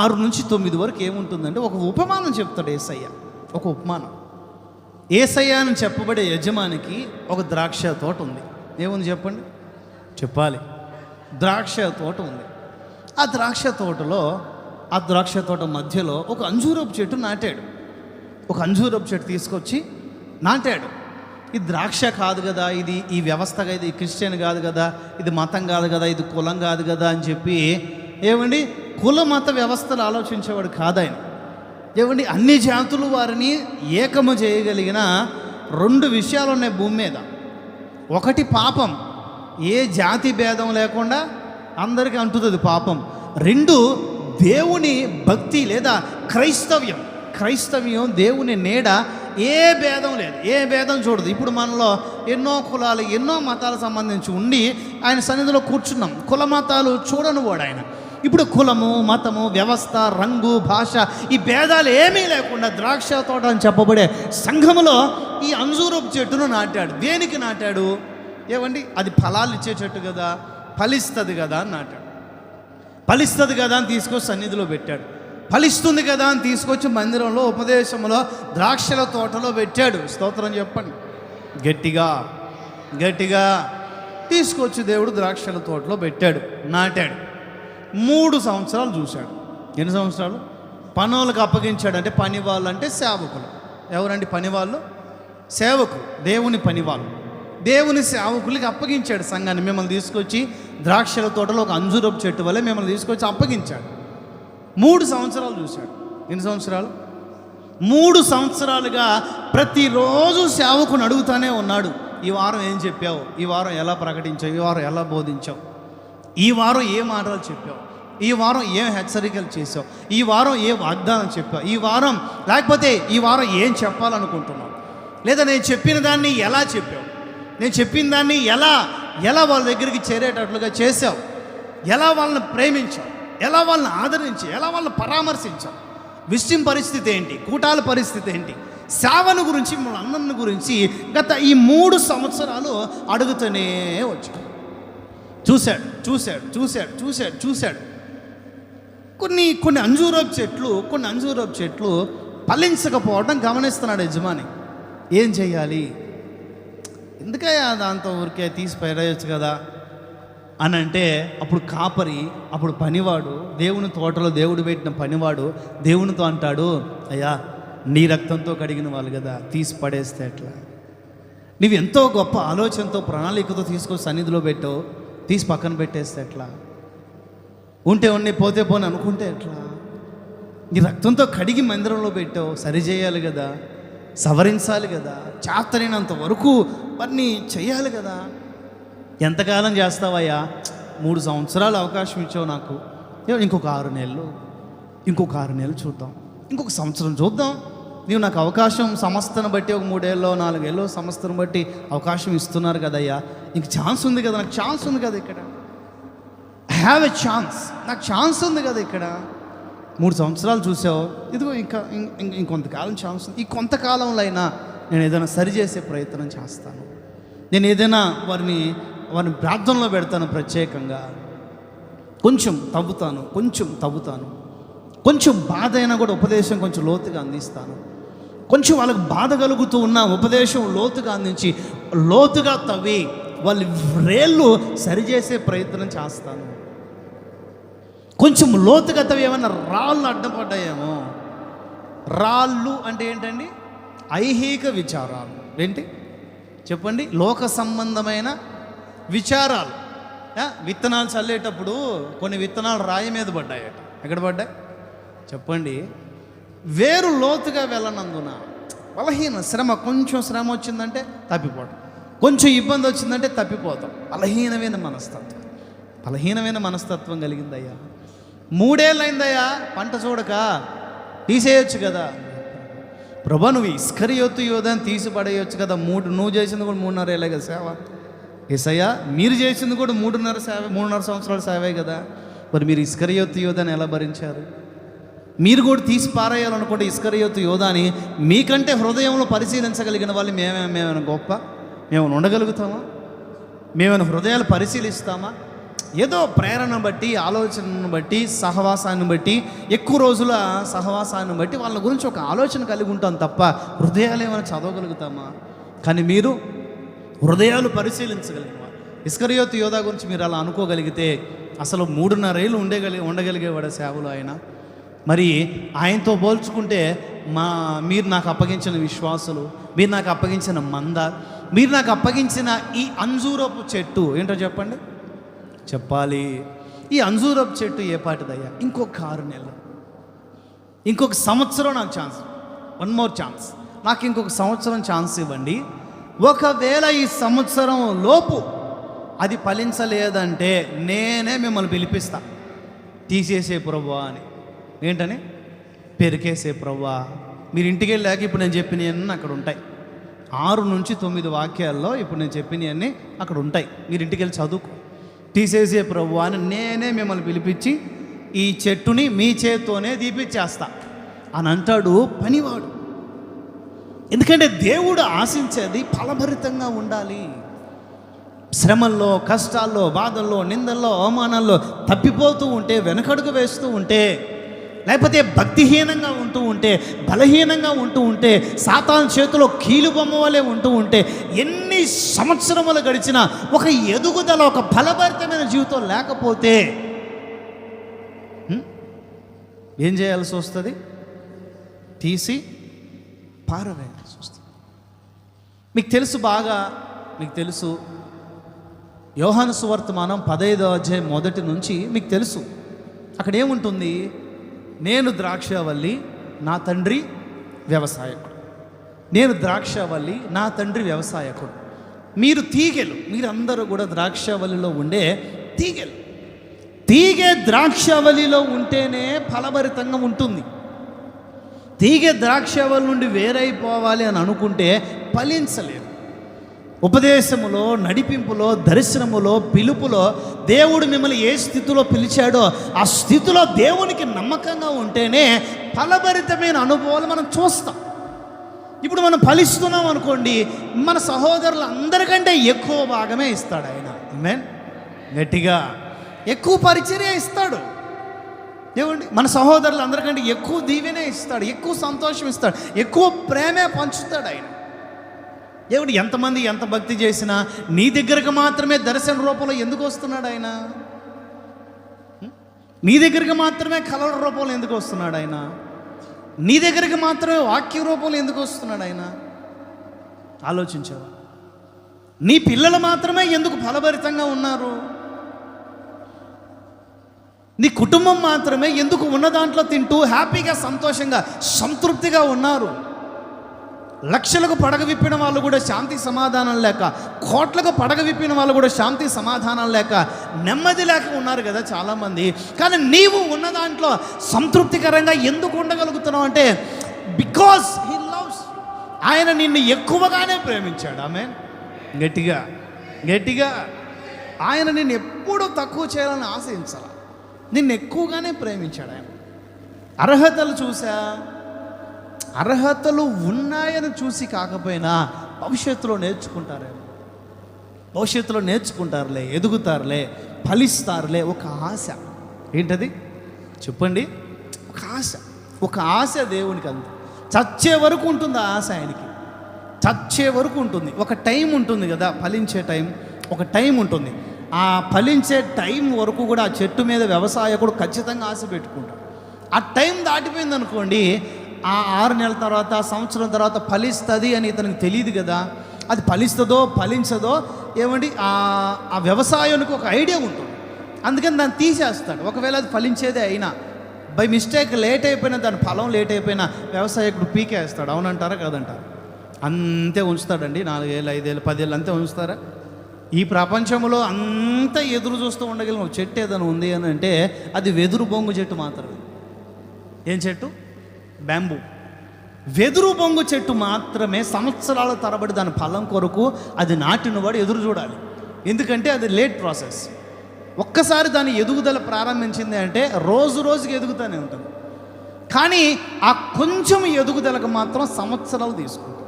6 నుంచి 9 వరకు ఏముంటుందంటే ఒక ఉపమానం చెప్తాడు యేసయ్య. ఒక ఉపమానం. యేసయ్య అని చెప్పబడే యజమానికి ఒక ద్రాక్ష తోట ఉంది. ఏముంది చెప్పండి? చెప్పాలి. ద్రాక్ష తోట ఉంది. ఆ ద్రాక్ష తోటలో, ఆ ద్రాక్ష తోట మధ్యలో ఒక అంజూరపు చెట్టు నాటాడు. ఒక అంజూరపు చెట్టు తీసుకొచ్చి నాటాడు. ఇది ద్రాక్ష కాదు కదా, ఇది ఈ వ్యవస్థ కాదు, ఇది క్రిస్టియన్ కాదు కదా, ఇది మతం కాదు కదా, ఇది కులం కాదు కదా అని చెప్పి ఏమండి కుల మత వ్యవస్థలు ఆలోచించేవాడు కాదు ఆయన. ఏమండి అన్ని జాతులు వారిని ఏకము చేయగలిగిన 2 విషయాలు ఉన్నాయి భూమి మీద. ఒకటి పాపం, ఏ జాతి భేదం లేకుండా అందరికీ అంటుతుంది పాపం. 2 దేవుని భక్తి లేదా క్రైస్తవ్యం దేవుని నీడ, ఏ భేదం లేదు, ఏ భేదం చూడదు. ఇప్పుడు మనలో ఎన్నో కులాలు ఎన్నో మతాలకు సంబంధించి ఉండి ఆయన సన్నిధిలో కూర్చున్నాం. కుల మతాలు చూడను వాడు ఆయన. ఇప్పుడు కులము మతము వ్యవస్థ రంగు భాష ఈ భేదాలు ఏమీ లేకుండా ద్రాక్ష తోట అని చెప్పబడే సంఘములో ఈ అంజూరపు చెట్టును నాటాడు. దేనికి నాటాడు? ఏమండి అది ఫలాలు ఇచ్చే చెట్టు కదా, ఫలిస్తుంది కదా అని నాటాడు. ఫలిస్తుంది కదా అని తీసుకొచ్చి సన్నిధిలో పెట్టాడు. ఫలిస్తుంది కదా అని తీసుకొచ్చి మందిరంలో ఉపదేశంలో ద్రాక్షల తోటలో పెట్టాడు. స్తోత్రం చెప్పండి గట్టిగా తీసుకొచ్చి దేవుడు ద్రాక్షల తోటలో పెట్టాడు, నాటాడు. 3 సంవత్సరాలు చూశాడు. ఎన్ని సంవత్సరాలు? పనులకు అప్పగించాడు. అంటే పనివాళ్ళు అంటే సేవకులు. ఎవరండి పనివాళ్ళు? సేవకులు, దేవుని పనివాళ్ళు. దేవుని సేవకులకి అప్పగించాడు సంఘాన్ని. మిమ్మల్ని తీసుకొచ్చి ద్రాక్షల తోటలో ఒక అంజూరపు చెట్టు వల్ల మిమ్మల్ని తీసుకొచ్చి అప్పగించాడు. 3 సంవత్సరాలు చూశాడు. ఎన్ని సంవత్సరాలు? 3 సంవత్సరాలుగా ప్రతిరోజు సేవకుని అడుగుతానే ఉన్నాడు. ఈ వారం ఏం చెప్పావు? ఈ వారం ఎలా ప్రకటించావు? ఈ వారం ఎలా బోధించావు? ఈ వారం ఏ మాటలు చెప్పావు? ఈ వారం ఏం హెచ్చరికలు చేసావు? ఈ వారం ఏ వాగ్దానం చెప్పావు? ఈ వారం లేకపోతే ఈ వారం ఏం చెప్పాలనుకుంటున్నావు? లేదా నేను చెప్పిన దాన్ని ఎలా చెప్పావు? నేను చెప్పిన దాన్ని ఎలా వాళ్ళ దగ్గరికి చేరేటట్లుగా చేసావు? ఎలా వాళ్ళని ప్రేమించావు? ఎలా వాళ్ళని ఆదరించి, ఎలా వాళ్ళని పరామర్శించావు? విషయం పరిస్థితి ఏంటి? కూటాల పరిస్థితి ఏంటి? సేవను గురించి మన అందరిని గురించి గత ఈ 3 సంవత్సరాలు అడుగుతూనే వచ్చాడు. చూశాడు. కొన్ని అంజూరపు చెట్లు ఫలించకపోవడం గమనిస్తున్నాడు యజమాని. ఏం చెయ్యాలి? ఎందుకయ్యా దాంతో ఊరికే తీసి పైరేయచ్చు కదా అని అంటే, అప్పుడు కాపరి, అప్పుడు పనివాడు, దేవుని తోటలో దేవుడు పెట్టిన పనివాడు దేవునితో అంటాడు, అయ్యా నీ రక్తంతో కడిగిన వాళ్ళు కదా, తీసి పడేస్తే ఎట్లా? నీవు ఎంతో గొప్ప ఆలోచనతో ప్రణాళికతో తీసుకొని సన్నిధిలో పెట్టావు, తీసి పక్కన పెట్టేస్తే ఎట్లా? ఉంటే ఉన్ని పోతే పోని అనుకుంటే ఎట్లా? నీ రక్తంతో కడిగి మందిరంలో పెట్టావు, సరిచేయాలి కదా, సవరించాలి కదా, చేతనైనంత వరకు వారిని చేయాలి కదా. ఎంతకాలం చేస్తావయ్యా? 3 సంవత్సరాలు అవకాశం ఇచ్చావు నాకు. ఇంకొక 6 నెలలు చూద్దాం, ఇంకొక సంవత్సరం చూద్దాం. నీవు నాకు అవకాశం సంస్థను బట్టి ఒక 3 ఏళ్ళో 4 ఏళ్ళో సంస్థను బట్టి అవకాశం ఇస్తున్నారు కదయ్యా, ఇంక ఛాన్స్ ఉంది కదా, నాకు ఛాన్స్ ఉంది కదా ఇక్కడ, ఐ హ్యావ్ ఎ ఛాన్స్, నాకు ఛాన్స్ ఉంది కదా ఇక్కడ. 3 సంవత్సరాలు చూసావు, ఇదిగో ఇంకొంతకాలం ఛాన్స్ ఉంది. ఈ కొంతకాలంలో అయినా నేను ఏదైనా సరిచేసే ప్రయత్నం చేస్తాను. నేను ఏదైనా వారిని ప్రార్థనలో పెడతాను, ప్రత్యేకంగా కొంచెం తవ్వుతాను, కొంచెం బాధ అయినా కూడా ఉపదేశం కొంచెం లోతుగా అందిస్తాను. కొంచెం వాళ్ళకి బాధ కలుగుతూ ఉన్న ఉపదేశం లోతుగా అందించి, లోతుగా తవ్వి వాళ్ళ రేళ్ళు సరిచేసే ప్రయత్నం చేస్తాను. కొంచెం లోతుగా తవ్వి ఏమన్నా రాళ్ళు అడ్డపడ్డాయేమో. రాళ్ళు అంటే ఏంటండి? ఐహిక విచారాలు. ఏంటి చెప్పండి? లోక సంబంధమైన విచారాలు. విత్తనాలు చల్లేటప్పుడు కొన్ని విత్తనాలు రాయి మీద పడ్డాయట. ఎక్కడ పడ్డాయి చెప్పండి? వేరు లోతుగా వెళ్ళనందున బలహీన శ్రమ, కొంచెం శ్రమ వచ్చిందంటే తప్పిపోవడం, కొంచెం ఇబ్బంది వచ్చిందంటే తప్పిపోతాం. బలహీనమైన మనస్తత్వం కలిగిందయ్యా. 3 ఏళ్ళు అయిందయ్యా పంట చూడక, తీసేయచ్చు కదా. ప్రభా నువ్వు ఇస్కరియోతు యోధాన్ని తీసి పడేయచ్చు కదా. నువ్వు చేసింది కూడా 3.5 ఏళ్ళే కదా సేవ. యేసయ్యా మీరు చేసింది కూడా 3.5 సంవత్సరాల సేవే కదా. మరి మీరు ఇస్కరియోతు యోధాన్ని ఎలా భరించారు? మీరు కూడా తీసి పారేయాలనుకుంటే ఇస్కరియోతు యోధాని మీకంటే హృదయంలో పరిశీలించగలిగిన వాళ్ళు మేమైనా గొప్ప? మేము ఉండగలుగుతామా? మేమైనా హృదయాలు పరిశీలిస్తామా? ఏదో ప్రేరణను బట్టి, ఆలోచనను బట్టి, సహవాసాన్ని బట్టి, ఎక్కువ రోజుల సహవాసాన్ని బట్టి వాళ్ళ గురించి ఒక ఆలోచన కలిగి ఉంటాం తప్ప హృదయాలు ఏమైనా చదవగలుగుతామా? కానీ మీరు హృదయాలు పరిశీలించగలిగిన వారు. ఇస్కరియోతు యోధా గురించి మీరు అలా అనుకోగలిగితే అసలు 3.5 ఏళ్ళు ఉండగలిగేవాడు సేవలు ఆయన. మరి ఆయనతో పోల్చుకుంటే మీరు నాకు అప్పగించిన విశ్వాసులు, మీరు నాకు అప్పగించిన మంద, మీరు నాకు అప్పగించిన ఈ అంజూరపు చెట్టు ఏంటో చెప్పండి, చెప్పాలి. ఈ అంజూరపు చెట్టు ఏ పాటిదయ్యా? ఇంకొక 6 నెలలు, ఇంకొక సంవత్సరం నాకు ఛాన్స్, 1 more ఛాన్స్, నాకు ఇంకొక సంవత్సరం ఛాన్స్ ఇవ్వండి. ఒకవేళ ఈ సంవత్సరం లోపు అది ఫలించలేదంటే నేనే మిమ్మల్ని పిలిపిస్తా, తీసేసే ప్రభువా అని. ఏంటని? పెరికేసే ప్రభువా. మీరు ఇంటికి వెళ్ళాక ఇప్పుడు నేను చెప్పినవన్నీ అక్కడ ఉంటాయి. 6 నుంచి 9 వాక్యాల్లో ఇప్పుడు నేను చెప్పినవన్నీ అక్కడ ఉంటాయి. మీరు ఇంటికి వెళ్ళి చదువుకో. తీసేసే ప్రభువా అని నేనే మిమ్మల్ని పిలిపించి ఈ చెట్టుని మీ చేత్తోనే దీపించేస్తా అని అంటాడు పనివాడు. ఎందుకంటే దేవుడు ఆశించేది ఫలభరితంగా ఉండాలి. శ్రమల్లో, కష్టాల్లో, బాధల్లో, నిందల్లో, అవమానాల్లో తప్పిపోతూ ఉంటే, వెనకడుగు వేస్తూ ఉంటే, లేకపోతే భక్తిహీనంగా ఉంటూ ఉంటే, బలహీనంగా ఉంటూ ఉంటే, సాతాను చేతిలో కీలుబొమ్మ వలె ఉంటూ ఉంటే, ఎన్ని సంవత్సరములు గడిచినా ఒక ఎదుగుదల, ఒక ఫలభరితమైన జీవితం లేకపోతే ఏం చేయాల్సి వస్తుంది? తీసి పారవేయాల్సి వస్తుంది. మీకు తెలుసు, బాగా మీకు తెలుసు, యోహాను సువర్తమానం 15వ అధ్యాయం 1 నుంచి మీకు తెలుసు. అక్కడ ఏముంటుంది? నేను ద్రాక్షవల్లి, నా తండ్రి వ్యవసాయకుడు. నేను ద్రాక్షవల్లి, నా తండ్రి వ్యవసాయకుడు. మీరు తీగెలు, మీరందరూ కూడా ద్రాక్షవల్లిలో ఉండే తీగెలు. తీగె ద్రాక్షవల్లిలో ఉంటేనే ఫలభరితంగా ఉంటుంది. తీగె ద్రాక్షవల్లి నుండి వేరైపోవాలి అని అనుకుంటే ఫలించలేదు. ఉపదేశములో, నడిపింపులో, దర్శనములో, పిలుపులో దేవుడు మిమ్మల్ని ఏ స్థితిలో పిలిచాడో ఆ స్థితిలో దేవునికి నమ్మకంగా ఉంటేనే ఫలభరితమైన అనుభవాలు మనం చూస్తాం. ఇప్పుడు మనం ఫలిస్తున్నాం అనుకోండి, మన సహోదరులు అందరికంటే ఎక్కువ భాగమే ఇస్తాడు ఆయన. ఆమేన్. గట్టిగా ఎక్కువ పరిచర్య ఇస్తాడు. ఏమండి, మన సహోదరులు అందరికంటే ఎక్కువ దీవెనే ఇస్తాడు, ఎక్కువ సంతోషం ఇస్తాడు, ఎక్కువ ప్రేమే పంచుతాడు ఆయన. దేవుడు ఎంతమంది ఎంత భక్తి చేసినా నీ దగ్గరకు మాత్రమే దర్శన రూపంలో ఎందుకు వస్తున్నాడు ఆయన? నీ దగ్గరికి మాత్రమే కలల రూపంలో ఎందుకు వస్తున్నాడు ఆయన? నీ దగ్గరికి మాత్రమే వాక్య రూపంలో ఎందుకు వస్తున్నాడు ఆయన? ఆలోచించావా? నీ పిల్లలు మాత్రమే ఎందుకు ఫలభరితంగా ఉన్నారు? నీ కుటుంబం మాత్రమే ఎందుకు ఉన్న దాంట్లో తింటూ హ్యాపీగా, సంతోషంగా, సంతృప్తిగా ఉన్నారు? లక్షలకు పడగ విప్పిన వాళ్ళు కూడా శాంతి సమాధానం లేక, కోట్లకు పడగ విప్పిన వాళ్ళు కూడా శాంతి సమాధానం లేక, నెమ్మది లేక ఉన్నారు కదా చాలామంది. కానీ నీవు ఉన్న దాంట్లో సంతృప్తికరంగా ఎందుకు ఉండగలుగుతున్నావు అంటే బికాస్ హీ లవ్స్. ఆయన నిన్ను ఎక్కువగానే ప్రేమించాడు. ఆమేన్. గట్టిగా గట్టిగా. ఆయన నిన్ను ఎప్పుడూ తక్కువ చేయాలని ఆశించాలి, నిన్ను ఎక్కువగానే ప్రేమించాడు ఆయన. అర్హతలు చూసా, అర్హతలు ఉన్నాయని చూసి కాకపోయినా భవిష్యత్తులో నేర్చుకుంటారేమో, భవిష్యత్తులో నేర్చుకుంటారులే, ఎదుగుతారులే, ఫలిస్తారులే. ఒక ఆశ. ఏంటది చెప్పండి? ఒక ఆశ. ఒక ఆశ దేవునికి అంత చచ్చే వరకు ఉంటుంది ఆ ఆశ. ఆయనకి చచ్చే వరకు ఉంటుంది. ఒక టైం ఉంటుంది కదా, ఫలించే టైం, ఒక టైం ఉంటుంది. ఆ ఫలించే టైం వరకు కూడా ఆ చెట్టు మీద వ్యవసాయకుడు ఖచ్చితంగా ఆశ పెట్టుకుంటాడు. ఆ టైం దాటిపోయింది అనుకోండి, ఆ 6 నెలల తర్వాత, సంవత్సరం తర్వాత ఫలిస్తుంది అని ఇతనికి తెలియదు కదా. అది ఫలిస్తుందో ఫలించదో ఏమండి, ఆ వ్యవసాయానికి ఒక ఐడియా ఉంటుంది. అందుకని దాన్ని తీసేస్తాడు. ఒకవేళ అది ఫలించేదే అయినా, బై మిస్టేక్ లేట్ అయిపోయినా, దాని ఫలం లేట్ అయిపోయినా వ్యవసాయకుడు పీకేస్తాడు. అవునంటారా కాదంటారా? అంతే ఉంచుతాడండి. 4 ఏళ్ళు, 5 ఏళ్ళు, 10 ఏళ్ళు అంతే ఉంచుతారా? ఈ ప్రపంచంలో అంతా ఎదురు చూస్తూ ఉండగలిగిన ఒక చెట్టు ఏదైనా ఉంది అని అంటే అది వెదురు బొంగు చెట్టు మాత్రమే. ఏం చెట్టు? బ్యాంబూ. వెదురు బొంగు చెట్టు మాత్రమే సంవత్సరాల తరబడి దాని ఫలం కొరకు అది నాటిన వాడు ఎదురు చూడాలి. ఎందుకంటే అది లేట్ ప్రాసెస్. ఒక్కసారి దాని ఎదుగుదల ప్రారంభించింది అంటే రోజు రోజుకి ఎదుగుతూనే ఉంటుంది. కానీ ఆ కొంచెం ఎదుగుదలకు మాత్రం సంవత్సరాలు తీసుకుంటుంది.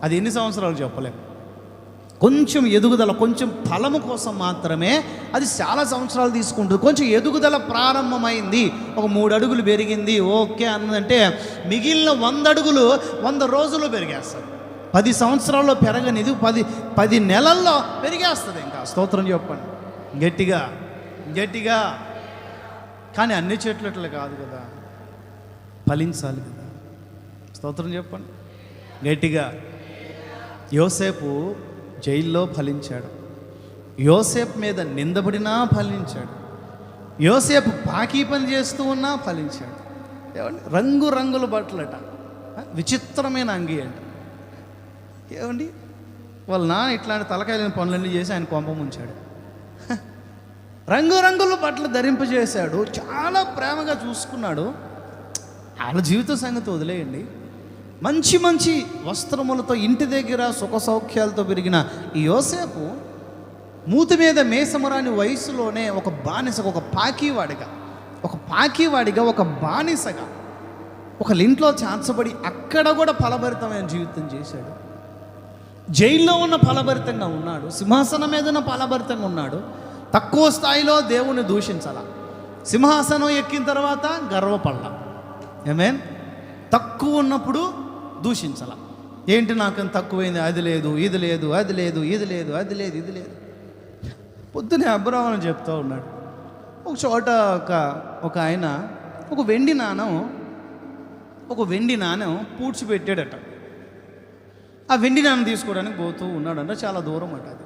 అది ఎన్ని సంవత్సరాలు చెప్పలేము. కొంచెం ఎదుగుదల, కొంచెం ఫలము కోసం మాత్రమే అది చాలా సంవత్సరాలు తీసుకుంటుంది. కొంచెం ఎదుగుదల ప్రారంభమైంది, ఒక 3 అడుగులు పెరిగింది, ఓకే అన్నదంటే మిగిలిన 100 అడుగులు 100 రోజుల్లో పెరిగేస్తుంది. 10 సంవత్సరాల్లో పెరగనిది 10 నెలల్లో పెరిగేస్తుంది. ఇంకా స్తోత్రం చెప్పండి గట్టిగా గట్టిగా. కానీ అన్ని చెట్లు అట్లా కాదు కదా, ఫలించాలి కదా. స్తోత్రం చెప్పండి గట్టిగా. యోసేపు జైల్లో ఫలించాడు, యోసేపు మీద నిందపడినా ఫలించాడు, యోసేపు పాకీ పని చేస్తూ ఉన్నా ఫలించాడు. ఏమండి, రంగు రంగుల బట్టలట, విచిత్రమైన అంగి అంట. ఏమండి, వాళ్ళ నాన్న ఇట్లాంటి తలకాయలేని పనులన్నీ చేసి ఆయన కొంప ముంచాడు. రంగురంగుల బట్టలు ధరింపజేశాడు, చాలా ప్రేమగా చూసుకున్నాడు. వాళ్ళ జీవిత సంగతి వదిలేయండి, మంచి మంచి వస్త్రములతో ఇంటి దగ్గర సుఖ సౌఖ్యాలతో పెరిగిన ఈ యోసేపు మూతి మీద మేసమురాని వయసులోనే ఒక బానిసగా, ఒక పాకీవాడిగా ఒక బానిసగా ఒకళ్ళింట్లో చేర్చబడి అక్కడ కూడా ఫలభరితమైన జీవితం చేశాడు. జైల్లో ఉన్న ఫలభరితంగా ఉన్నాడు, సింహాసనం మీద ఉన్న ఫలభరితంగా ఉన్నాడు. తక్కువ స్థాయిలో దేవుణ్ణి దూషించాల, సింహాసనం ఎక్కిన తర్వాత గర్వపడాల. ఆమేన్. తక్కువ ఉన్నప్పుడు దూషించాల. ఏంటి నాకని తక్కువైంది, అది లేదు, ఇది లేదు, అది లేదు, ఇది లేదు, అది లేదు, ఇది లేదు. పొద్దునే అబ్రాహాము చెప్తూ ఉన్నాడు. ఒక చోట ఒక ఆయన ఒక వెండి నాణం పూడ్చిపెట్టాడట. ఆ వెండి నాణం తీసుకోవడానికి పోతూ ఉన్నాడంట, చాలా దూరం అట అది.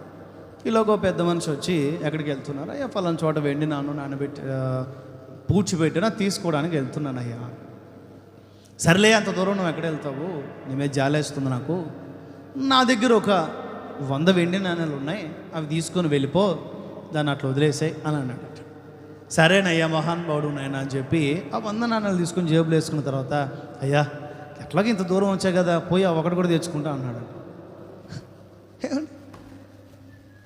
ఈలోగా పెద్ద మనిషి వచ్చి ఎక్కడికి వెళ్తున్నారు? అయ్యా ఫలానా చోట వెండి నాణబెట్టి పూడ్చిపెట్టినా తీసుకోవడానికి వెళ్తున్నానయ్యా. సర్లే, అంత దూరం నువ్వు ఎక్కడ వెళ్తావు, నీ మీద జాలేస్తుంది నాకు, నా దగ్గర ఒక 100 వెండి నాణాలు ఉన్నాయి, అవి తీసుకొని వెళ్ళిపో, దాన్ని అట్లా వదిలేసాయి అని అన్నాడు. సరేనయ్యా మహానుభావుడు నాయన అని చెప్పి ఆ 100 నాణాలు తీసుకొని జేబులు వేసుకున్న తర్వాత, అయ్యా ఎట్లాగ ఇంత దూరం వచ్చా కదా, పోయి ఆ ఒకటి కూడా తెచ్చుకుంటా అన్నాడు.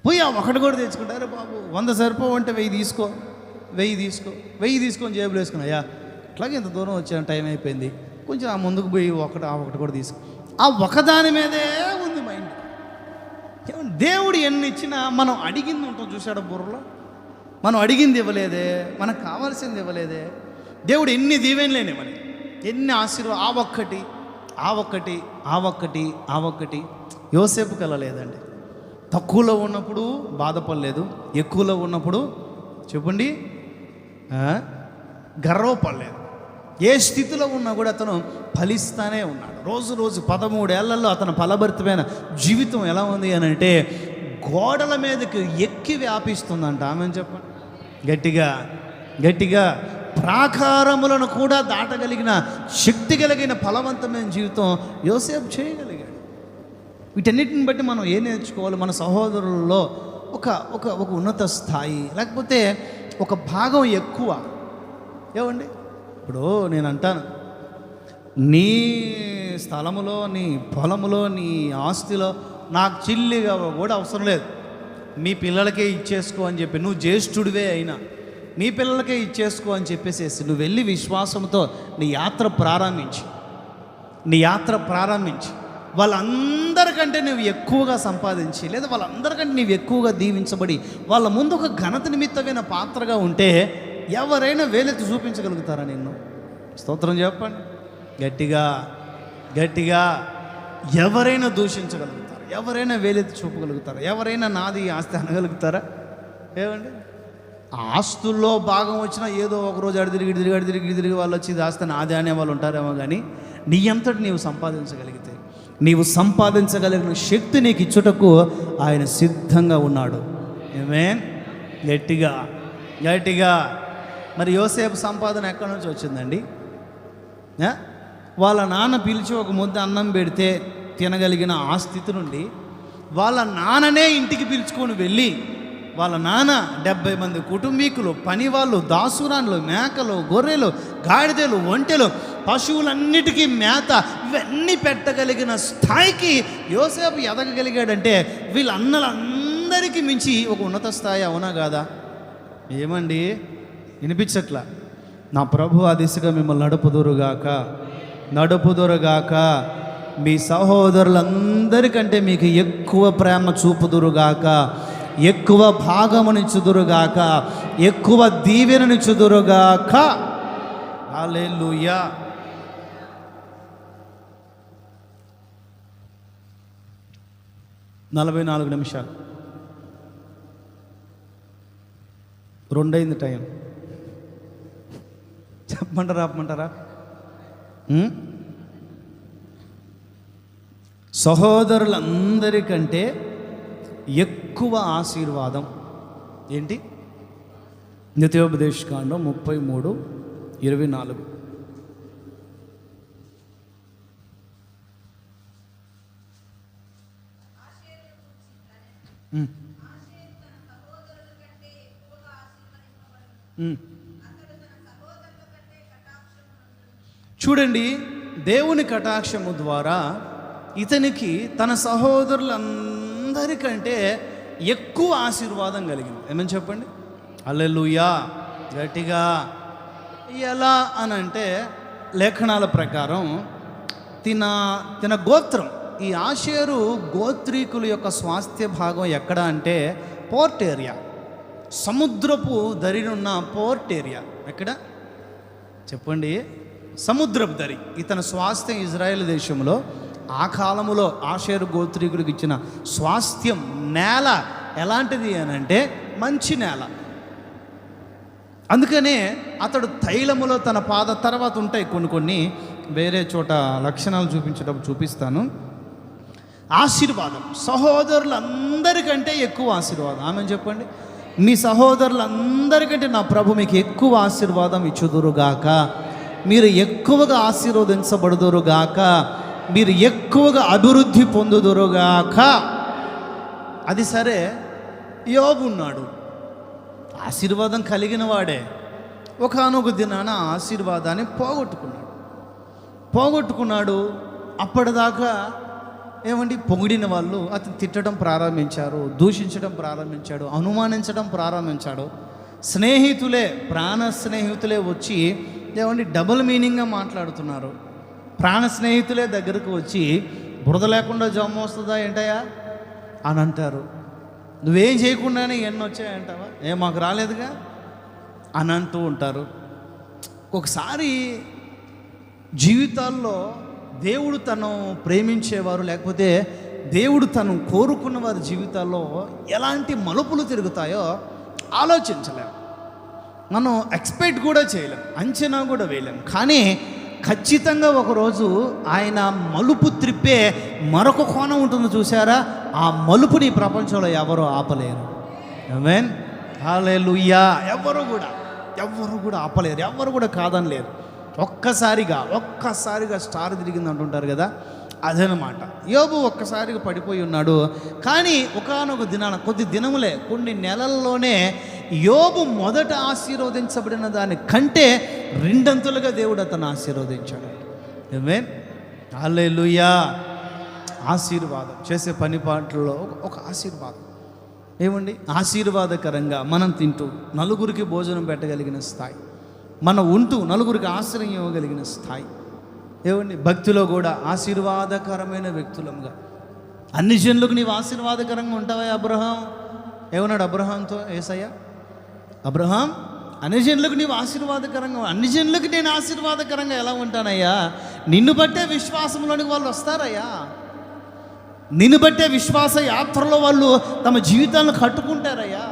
పోయి ఆ ఒకటి కూడా తెచ్చుకుంటారు బాబు, 100 సరిపోవు అంటే 1000 తీసుకో, 1000 తీసుకొని జేబులు వేసుకుని, అయ్యా అట్లాగే ఇంత దూరం వచ్చాను, టైం అయిపోయింది, కొంచెం ఆ ముందుకు పోయి ఆ ఒకటి కూడా తీసుకో. ఆ ఒకదాని మీదే ఉంది మైండ్. దేవుడు ఎన్ని ఇచ్చినా మనం అడిగింది ఉంటుంది చూశాడు బుర్రలో, మనం అడిగింది ఇవ్వలేదే, మనకు కావాల్సింది ఇవ్వలేదే. దేవుడు ఎన్ని దీవెనలేని మనకి, ఎన్ని ఆ ఒక్కటి యోసేపు కలలేదండి. తక్కువలో ఉన్నప్పుడు బాధపడలేదు, ఎక్కువలో ఉన్నప్పుడు చెప్పండి గర్వపడలేదు. ఏ స్థితిలో ఉన్నా కూడా అతను ఫలిస్తానే ఉన్నాడు. రోజు 13 ఏళ్లలో అతను ఫలభరితమైన జీవితం ఎలా ఉంది అని అంటే గోడల మీదకి ఎక్కి వ్యాపిస్తుందంట. ఆమె చెప్పండి గట్టిగా ప్రాకారములను కూడా దాటగలిగిన శక్తి కలిగిన ఫలవంతమైన జీవితం యోసేపు చేయగలిగాడు. వీటన్నిటిని బట్టి మనం ఏం నేర్చుకోవాలి? మన సహోదరులలో ఒక ఉన్నత స్థాయి, లేకపోతే ఒక భాగం ఎక్కువ. ఏమండి, ఇప్పుడు నేను అంటాను, నీ స్థలములో, నీ పొలములో, నీ ఆస్తిలో నాకు చిల్లిగా కూడా అవసరం లేదు, మీ పిల్లలకే ఇచ్చేసుకో అని చెప్పి, నువ్వు జ్యేష్ఠుడివే అయినా మీ పిల్లలకే ఇచ్చేసుకో అని చెప్పేసేసి నువ్వు వెళ్ళి విశ్వాసంతో నీ యాత్ర ప్రారంభించి వాళ్ళందరికంటే నువ్వు ఎక్కువగా సంపాదించి, లేదా వాళ్ళందరికంటే నువ్వు ఎక్కువగా దీవించబడి వాళ్ళ ముందు ఒక ఘనత నిమిత్తమైన పాత్రగా ఉంటే ఎవరైనా వేలెత్తి చూపించగలుగుతారా నిన్ను? స్తోత్రం చెప్పండి గట్టిగా. ఎవరైనా దూషించగలుగుతారు, ఎవరైనా వేలెత్తి చూపగలుగుతారు, ఎవరైనా నాది ఆస్తి అనగలుగుతారా? ఏమండి, ఆస్తుల్లో భాగం వచ్చినా ఏదో ఒకరోజు అడిదిరిగి వాళ్ళు వచ్చి ఆస్తి నాది అనే వాళ్ళు ఉంటారేమో, కానీ నీ అంతటి నీవు సంపాదించగలిగితే, నీవు సంపాదించగలిగిన శక్తి నీకు ఇచ్చుటకు ఆయన సిద్ధంగా ఉన్నాడు. ఆమేన్. గట్టిగా. మరి యోసేపు సంపాదన ఎక్కడి నుంచి వచ్చిందండి? వాళ్ళ నాన్న పిలిచి ఒక ముద్ద అన్నం పెడితే తినగలిగిన ఆ స్థితి నుండి వాళ్ళ నాన్ననే ఇంటికి పిలుచుకొని వెళ్ళి వాళ్ళ నాన్న 70 మంది కుటుంబీకులు, పనివాళ్ళు, దాసురాన్లు, మేకలు, గొర్రెలు, గాడిదలు, ఒంటెలు, పశువులన్నిటికీ మేత, ఇవన్నీ పెట్టగలిగిన స్థాయికి యోసేపు ఎదగగలిగాడంటే వీళ్ళందరికీ మించి ఒక ఉన్నత స్థాయి, అవునా కాదా? ఏమండి, వినిపించట్లా? నా ప్రభు ఆ దిశగా మిమ్మల్ని నడుపుదురుగాక. మీ సహోదరులందరికంటే మీకు ఎక్కువ ప్రేమ చూపుదురుగాక, ఎక్కువ భాగమునిచ్చుదురుగాక, ఎక్కువ దీవెననిచ్చుదురుగాక. హల్లెలూయా. నలభై 4 నిమిషాలు 2 అయింది టైం. చెప్పమంటారా? సహోదరులందరికంటే ఎక్కువ ఆశీర్వాదం ఏంటి? ద్వితీయోపదేశకాండం 33:24. చూడండి, దేవుని కటాక్షము ద్వారా ఇతనికి తన సహోదరులందరికంటే ఎక్కువ ఆశీర్వాదం కలిగింది. ఏమని చెప్పండి? హల్లెలూయా, గట్టిగా. ఎలా అనంటే లేఖనాల ప్రకారం తిన గోత్రం, ఈ ఆషేరు గోత్రీకుల యొక్క స్వాస్థ్య భాగం ఎక్కడ అంటే పోర్ట్ ఏరియా, సముద్రపు దరినున్న పోర్ట్ ఏరియా. ఎక్కడ చెప్పండి? సముద్రపు దరి. ఇతని స్వాస్థ్యం ఇజ్రాయెల్ దేశంలో ఆ కాలములో ఆషేరు గోత్రీకులకు ఇచ్చిన స్వాస్థ్యం నేల ఎలాంటిది అని అంటే మంచి నేల. అందుకనే అతడు తైలములో తన పాద తర్వాత ఉంటాయి కొన్ని వేరే చోట లక్షణాలు చూపించేటప్పుడు చూపిస్తాను. ఆశీర్వాదం సహోదరులందరికంటే ఎక్కువ ఆశీర్వాదం. ఆమె చెప్పండి, మీ సహోదరులందరికంటే నా ప్రభు మీకు ఎక్కువ ఆశీర్వాదం ఇచ్చుదురుగాక, మీరు ఎక్కువగా ఆశీర్వదించబడుదురుగాక, మీరు ఎక్కువగా అభివృద్ధి పొందుదురుగాక. అది సరే, యోబు ఉన్నాడు, ఆశీర్వాదం కలిగిన వాడే. ఒకానొక దినాన ఆశీర్వాదాన్ని పోగొట్టుకున్నాడు. అప్పటిదాకా ఏమండి, పొగిడిన వాళ్ళు అతను తిట్టడం ప్రారంభించారు, దూషించడం ప్రారంభించాడు, అనుమానించడం ప్రారంభించాడు. స్నేహితులే, ప్రాణ స్నేహితులే వచ్చి ఏమండి డబుల్ మీనింగ్గా మాట్లాడుతున్నారు. ప్రాణ స్నేహితులే దగ్గరకు వచ్చి బురద లేకుండా జమ్ము వస్తుందా ఏంటయ్యా అని అంటారు. నువ్వేం చేయకుండానే ఎన్ని వచ్చాయంటావా? మాకు రాలేదుగా అని అంటూ ఉంటారు. ఒకసారి జీవితాల్లో దేవుడు తను ప్రేమించేవారు, లేకపోతే దేవుడు తను కోరుకున్న వారి జీవితాల్లో ఎలాంటి మలుపులు తిరుగుతాయో ఆలోచించలేం, మనం ఎక్స్పెక్ట్ కూడా చేయలేం, అంచనా కూడా వేయలేం. కానీ ఖచ్చితంగా ఒకరోజు ఆయన మలుపు త్రిప్పే మరొక కోణం ఉంటుంది చూసారా? ఆ మలుపుని ప్రపంచంలో ఎవరు ఆపలేరు. ఆమేన్, హల్లెలూయా. ఎవరు కూడా ఆపలేరు, ఎవరు కూడా కాదనలేరు. ఒక్కసారిగా స్టార్ తిరిగింది అంటుంటారు కదా, అదనమాట. యోబు ఒక్కసారిగా పడిపోయి ఉన్నాడు. కానీ ఒకానొక దినాన, కొన్ని నెలల్లోనే యోబు మొదట ఆశీర్వదించబడిన దాని కంటే రెండంతులుగా దేవుడు అతను ఆశీర్వదించాడు. ఆమేన్, హల్లెలూయా. ఆశీర్వాదం చేసే పని పాటల్లో ఒక ఆశీర్వాదం. ఏమండి, ఆశీర్వాదకరంగా మనం తింటూ నలుగురికి భోజనం పెట్టగలిగిన స్థాయి, మనం ఉంటూ నలుగురికి ఆశ్రయం ఇవ్వగలిగిన స్థాయి. ఏమండి, భక్తిలో కూడా ఆశీర్వాదకరమైన వ్యక్తులంగా అన్ని జనులకు నీవు ఆశీర్వాదకరంగా ఉంటావా? అబ్రహాం ఏమన్నాడు అబ్రహాంతో యేసయ్య? అబ్రహాం, అన్ని జనులకు నీవు ఆశీర్వాదకరంగా, అన్ని జనులకు నేను ఆశీర్వాదకరంగా ఎలా ఉంటానయ్యా? నిన్ను బట్టే విశ్వాసంలోనికి వాళ్ళు వస్తారయ్యా, నిన్ను బట్టే విశ్వాస యాత్రలో వాళ్ళు తమ జీవితాలను కట్టుకుంటారయ్యా.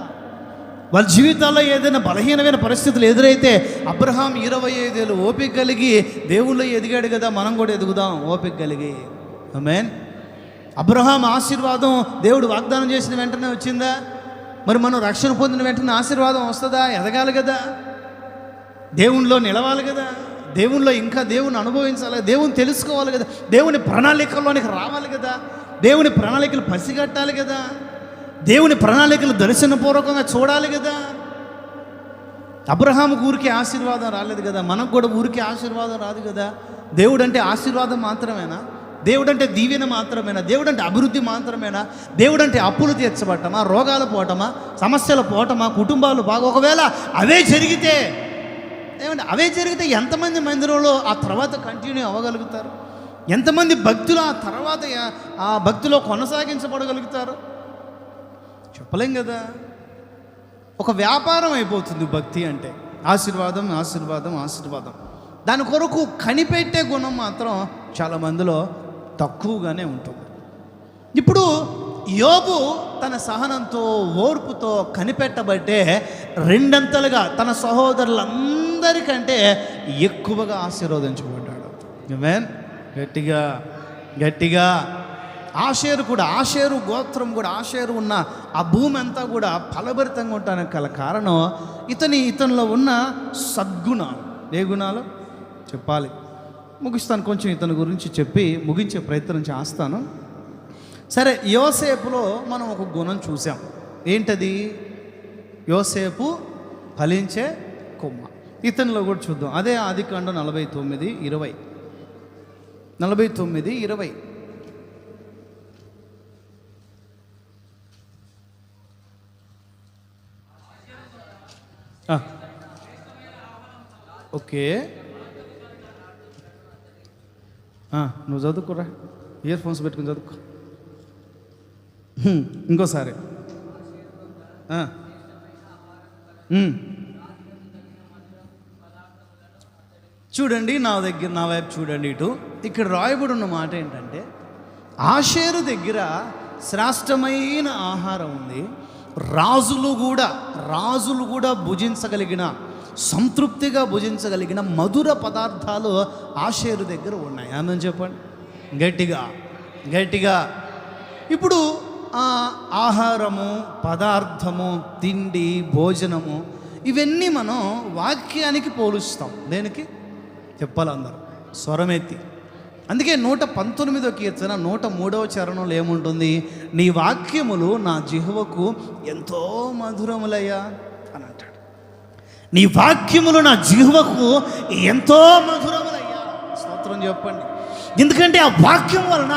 వాళ్ళ జీవితాల్లో ఏదైనా బలహీనమైన పరిస్థితులు ఎదురైతే అబ్రహాం 25 ఏళ్ళు ఓపిక కలిగి దేవుళ్ళు ఎదిగాడు కదా, మనం కూడా ఎదుగుదాం ఓపిక కలిగి. ఆమేన్. అబ్రహాం ఆశీర్వాదం దేవుడు వాగ్దానం చేసిన వెంటనే వచ్చిందా? మరి మనం రక్షణ పొందిన వెంటనే ఆశీర్వాదం వస్తుందా? ఎదగాలి కదా, దేవునిలో నిలవాలి కదా, దేవునిలో ఇంకా దేవుని అనుభవించాలి, దేవుని తెలుసుకోవాలి కదా, దేవుని ప్రణాళికల్లోనికి రావాలి కదా, దేవుని ప్రణాళికలు పసిగట్టాలి కదా, దేవుని ప్రణాళికలు దర్శనపూర్వకంగా చూడాలి కదా. అబ్రహాముకు ఊరికి ఆశీర్వాదం రాలేదు కదా, మనకు కూడా ఊరికి ఆశీర్వాదం రాదు కదా. దేవుడు అంటే ఆశీర్వాదం మాత్రమేనా? దేవుడు అంటే దీవెన మాత్రమేనా? దేవుడు అంటే అభివృద్ధి మాత్రమేనా? దేవుడు అంటే అప్పులు తీర్చబట్టమా, రోగాలు పోవటమా, సమస్యలు పోవటమా, కుటుంబాలు బాగా? ఒకవేళ అవే జరిగితే ఎంతమంది మందిరంలో ఆ తర్వాత కంటిన్యూ అవ్వగలుగుతారు? ఎంతమంది భక్తులు ఆ తర్వాత ఆ భక్తిలో కొనసాగించబడగలుగుతారు? చెప్పలేం కదా. ఒక వ్యాపారం అయిపోతుంది భక్తి అంటే. ఆశీర్వాదం ఆశీర్వాదం ఆశీర్వాదం. దాని కొరకు కనిపెట్టే గుణం మాత్రం చాలా మందిలో తక్కువగానే ఉంటుంది. ఇప్పుడు యోబు తన సహనంతో ఓర్పుతో కనిపెట్టబట్టే రెండంతలుగా తన సహోదరులందరికంటే ఎక్కువగా ఆశీర్వదించబడ్డాడు. ఆమేన్. గట్టిగా ఆషేరు గోత్రం కూడా, ఆషేరు ఉన్న ఆ భూమి అంతా కూడా ఫలభరితంగా ఉండడానికి గల కారణం ఇతనిలో ఉన్న సద్గుణాలు. ఏ గుణాలు చెప్పాలి? ముగిస్తాను, కొంచెం ఇతని గురించి చెప్పి ముగించే ప్రయత్నం చేస్తాను. సరే, యోసేపులో మనం ఒక గుణం చూసాం. ఏంటది? యోసేపు ఫలించే కొమ్మ. ఇతనిలో కూడా చూద్దాం. అదే ఆదికాండం 49:20. 49:20. ఓకే, నువ్వు చదువుకోరా, ఇయర్ ఫోన్స్ పెట్టుకుని చదువుకో. ఇంకోసారి చూడండి, నా వైపు చూడండి. ఇక్కడ రాయబడి ఉన్న మాట ఏంటంటే, ఆషేరు దగ్గర శ్రేష్టమైన ఆహారం ఉంది. రాజులు కూడా భుజించగలిగిన, సంతృప్తిగా భుజించగలిగిన మధుర పదార్థాలు ఆషేరు దగ్గర ఉన్నాయి. ఆమెను చెప్పండి గట్టిగా. ఇప్పుడు ఆహారము, పదార్థము, తిండి, భోజనము, ఇవన్నీ మనం వాక్యానికి పోలుస్తాం. దేనికి చెప్పాలి? అందరూ స్వరమెత్తి. అందుకే 119వ కీర్తన 103వ చరణంలో ఏముంటుంది? నీ వాక్యములు నా జిహ్వకు ఎంతో మధురములయ్యా అని అంటాడు. నీ వాక్యములు నా జిహ్వకు ఎంతో మధురములయ్యా. స్తోత్రం చెప్పండి. ఎందుకంటే ఆ వాక్యం వలన